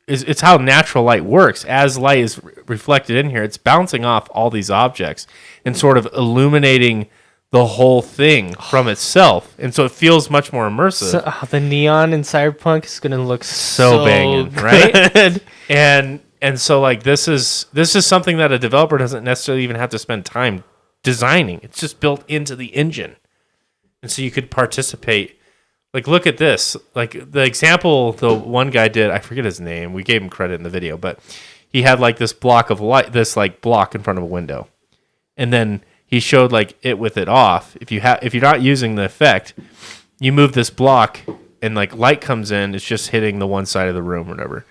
B: it's how natural light works. As light is reflected in here, it's bouncing off all these objects and sort of illuminating the whole thing from itself. And so it feels much more immersive.
C: So, the neon in Cyberpunk is gonna look
B: So banging,
C: good.
B: right? And so like this is something that a developer doesn't necessarily even have to spend time designing. It's just built into the engine. And so you could participate. Like, look at this. Like, the example the one guy did, I forget his name. We gave him credit in the video, but he had, like, this block of light, this, like, block in front of a window. And then he showed, like, it with it off. If you're not using the effect, you move this block, and, like, light comes in. It's just hitting the one side of the room or whatever.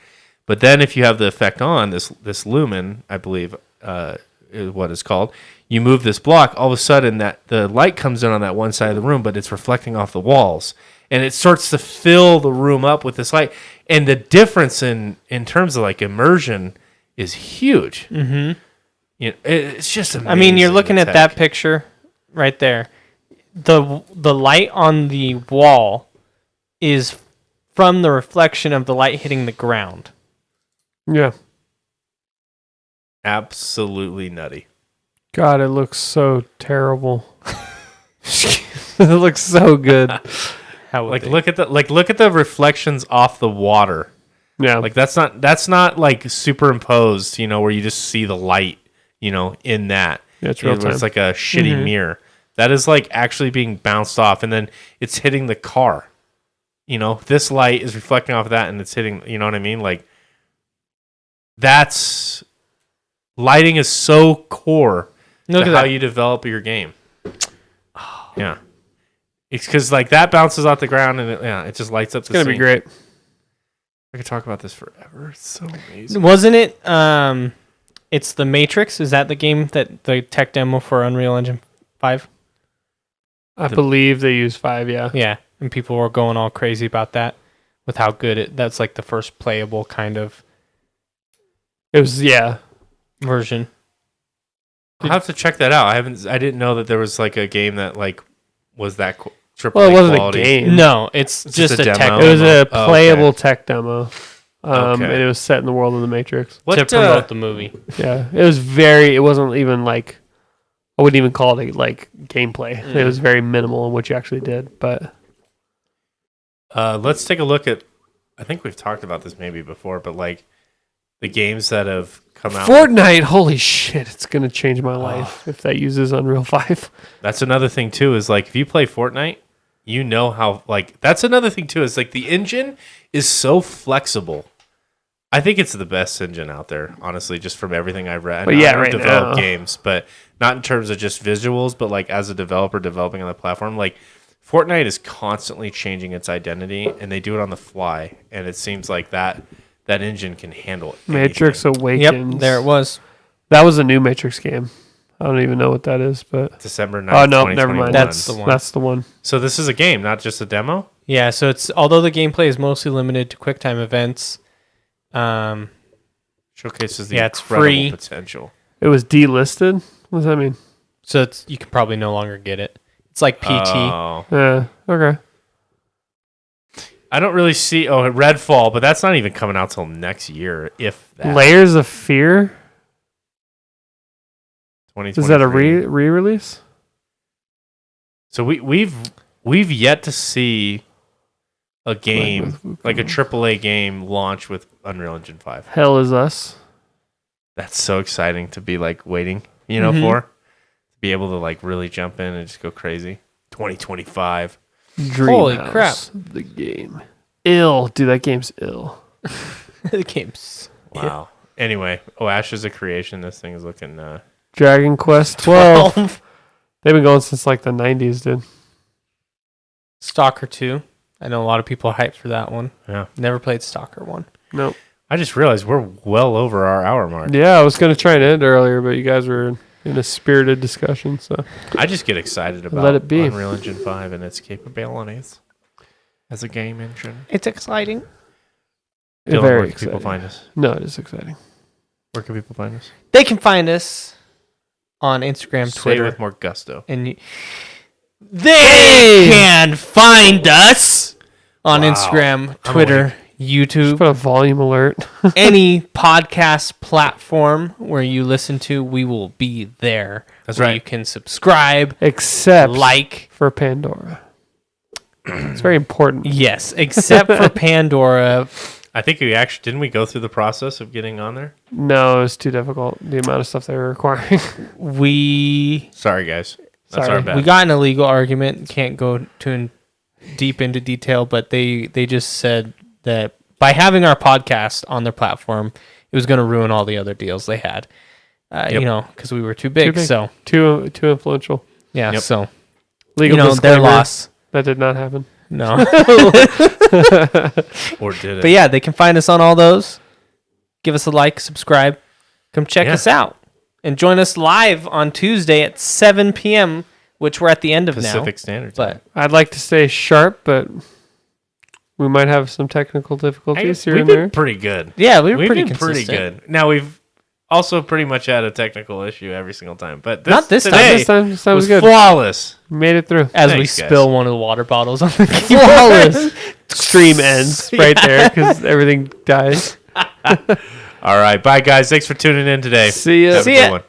B: But then if you have the effect on, this lumen, I believe, is what it's called, you move this block, all of a sudden that the light comes in on that one side of the room, but it's reflecting off the walls. And it starts to fill the room up with this light. And the difference in terms of like immersion is huge.
C: Mm-hmm.
B: It's just amazing.
C: I mean, you're looking
B: the
C: at
B: tech.
C: that picture right there. The light on the wall is from the reflection of the light hitting the ground.
A: Yeah.
B: Absolutely nutty.
A: God, it looks so terrible. It looks so good.
C: How would
B: Like
C: they-
B: look at the reflections off the water.
A: Yeah.
B: Like that's not like superimposed, where you just see the light, in that.
A: Yeah, it's real
B: Where
A: time.
B: it's like a shitty mirror. That is like actually being bounced off, and then it's hitting the car. This light is reflecting off of that, and it's hitting. You know what I mean? Like that's lighting is so core
C: Look
B: to
C: at
B: how
C: that.
B: you develop your game. Yeah, it's because like that bounces off the ground, and it just lights up.
A: It's going to be
B: scene.
A: great.
B: I could talk about this forever. It's so amazing.
C: Wasn't it? It's the Matrix. Is that the game that the tech demo for Unreal Engine 5?
A: I believe they use 5, yeah.
C: Yeah, and people were going all crazy about that with how good that's like the first playable kind of
A: It was, yeah.
C: version.
B: I'll have to check that out. I didn't know that there was like a game that like was that triple.
A: Well, it wasn't
B: quality.
A: a game.
C: No, it's
B: It's
C: just
B: just
C: a
B: a
C: tech
B: demo?
A: It was a
B: Oh,
A: playable
B: okay.
A: tech demo.
B: Okay.
A: And it was set in the world of the Matrix.
B: What
C: to promote the movie.
A: Yeah. It wasn't even like, I wouldn't even call it like gameplay. It was very minimal in what you actually did. But
B: let's take a look at. I think we've talked about this maybe before, but like the games that have come out.
A: Fortnite, holy shit, it's gonna change my life if that uses Unreal 5.
B: That's another thing too. Is like if you play Fortnite, you know how like that's another thing too. Is like the engine is so flexible. I think it's the best engine out there, honestly, just from everything I've read.
A: But yeah,
B: I don't
A: right
B: develop
A: now.
B: games, but not in terms of just visuals, but like as a developer developing on the platform, like Fortnite is constantly changing its identity, and they do it on the fly. And it seems like that engine can handle it.
A: Matrix
C: Yep,
A: Awakens.
C: there it was.
A: That was a new Matrix game. I don't even know what that is, but
B: December 9th,
A: oh no, never
B: 2021.
A: mind.
C: That's the one.
A: That's the one.
B: So this is a game, not just a demo.
C: Yeah, so it's although the gameplay is mostly limited to QuickTime events.
B: Showcases the
C: Yeah, it's
B: incredible
C: free.
B: potential.
A: It was delisted. What does that mean?
C: So it's you can probably no longer get it. It's like PT.
B: Oh.
A: Yeah. Okay.
B: I don't really see. Oh, Redfall, but that's not even coming out till next year, if that.
A: Layers of Fear.
B: 2023.
A: Is that a re-release?
B: So we've yet to see a game like a AAA game launch with Unreal Engine 5.
A: Hell is Us.
B: That's so exciting to be like waiting,
C: Mhm.
B: for to be able to like really jump in and just go crazy. 2025.
C: Holy
A: Dreamhouse,
C: crap.
A: The game. Ill. Dude, that game's ill.
C: The game's
B: Wow. Anyway, Ashes of Creation. This thing is looking.
A: Dragon Quest 12. They've been going since like the 90s, dude.
C: Stalker 2. I know a lot of people are hyped for that one.
B: Yeah.
C: Never played Stalker 1.
A: Nope.
B: I just realized we're well over our hour mark.
A: Yeah, I was going to try and end earlier, but you guys were in a spirited discussion, so.
B: I just get excited about
A: Let it be.
B: Unreal Engine 5 and its capabilities as a game engine.
C: It's exciting.
B: Dylan,
A: Very
B: where can
A: exciting.
B: people find us?
A: No, it is exciting.
B: Where can people find us?
C: They can find us on Instagram,
B: Say it
C: Twitter,
B: with more gusto.
C: and they can find us on
B: Wow.
C: Instagram, Twitter,
A: Just
C: YouTube,
A: put a volume alert.
C: any podcast platform where you listen to. We will be there.
B: That's
C: where
B: right.
C: You can subscribe,
A: Except
C: like.
A: for Pandora. It's very important.
C: Yes, except for Pandora.
B: I think we actually didn't we go through the process of getting on there?
A: No, it was too difficult. The amount of stuff they were requiring.
C: We
B: Sorry, guys. That's
A: Sorry.
B: our bad.
C: we got in a legal argument. Can't go deep into detail, but they just said that by having our podcast on their platform, it was going to ruin all the other deals they had.
B: Yep.
C: Because we were too big.
A: big.
C: So
A: too influential.
C: yeah,
B: Yep.
C: so
A: Legal
C: their
A: disclaimer,
C: loss.
A: That did not happen.
C: No,
B: Or did it?
C: but yeah, they can find us on all those. Give us a like, subscribe, come check
B: Yeah.
C: us out, and join us live on Tuesday at 7 p.m., which we're at the end of
B: Pacific
C: now.
B: Standard Time.
C: But
A: I'd like to stay sharp, but we might have some technical difficulties here
B: we've
A: and
B: been
A: there.
B: pretty good.
C: yeah, we were
B: We've
C: pretty
B: been pretty
C: consistent.
B: good. Now we've also pretty much had a technical issue every single time, but
C: Not this time.
B: today
A: This time was
B: was
A: good.
B: flawless.
A: Made it through.
C: As we
B: Thanks, guys.
C: spill one of the water bottles on the
A: Flawless. Stream ends right there because everything dies.
B: All right, bye guys. Thanks for tuning in today.
A: See ya.
B: Have a
C: See
B: good
C: ya.
B: one.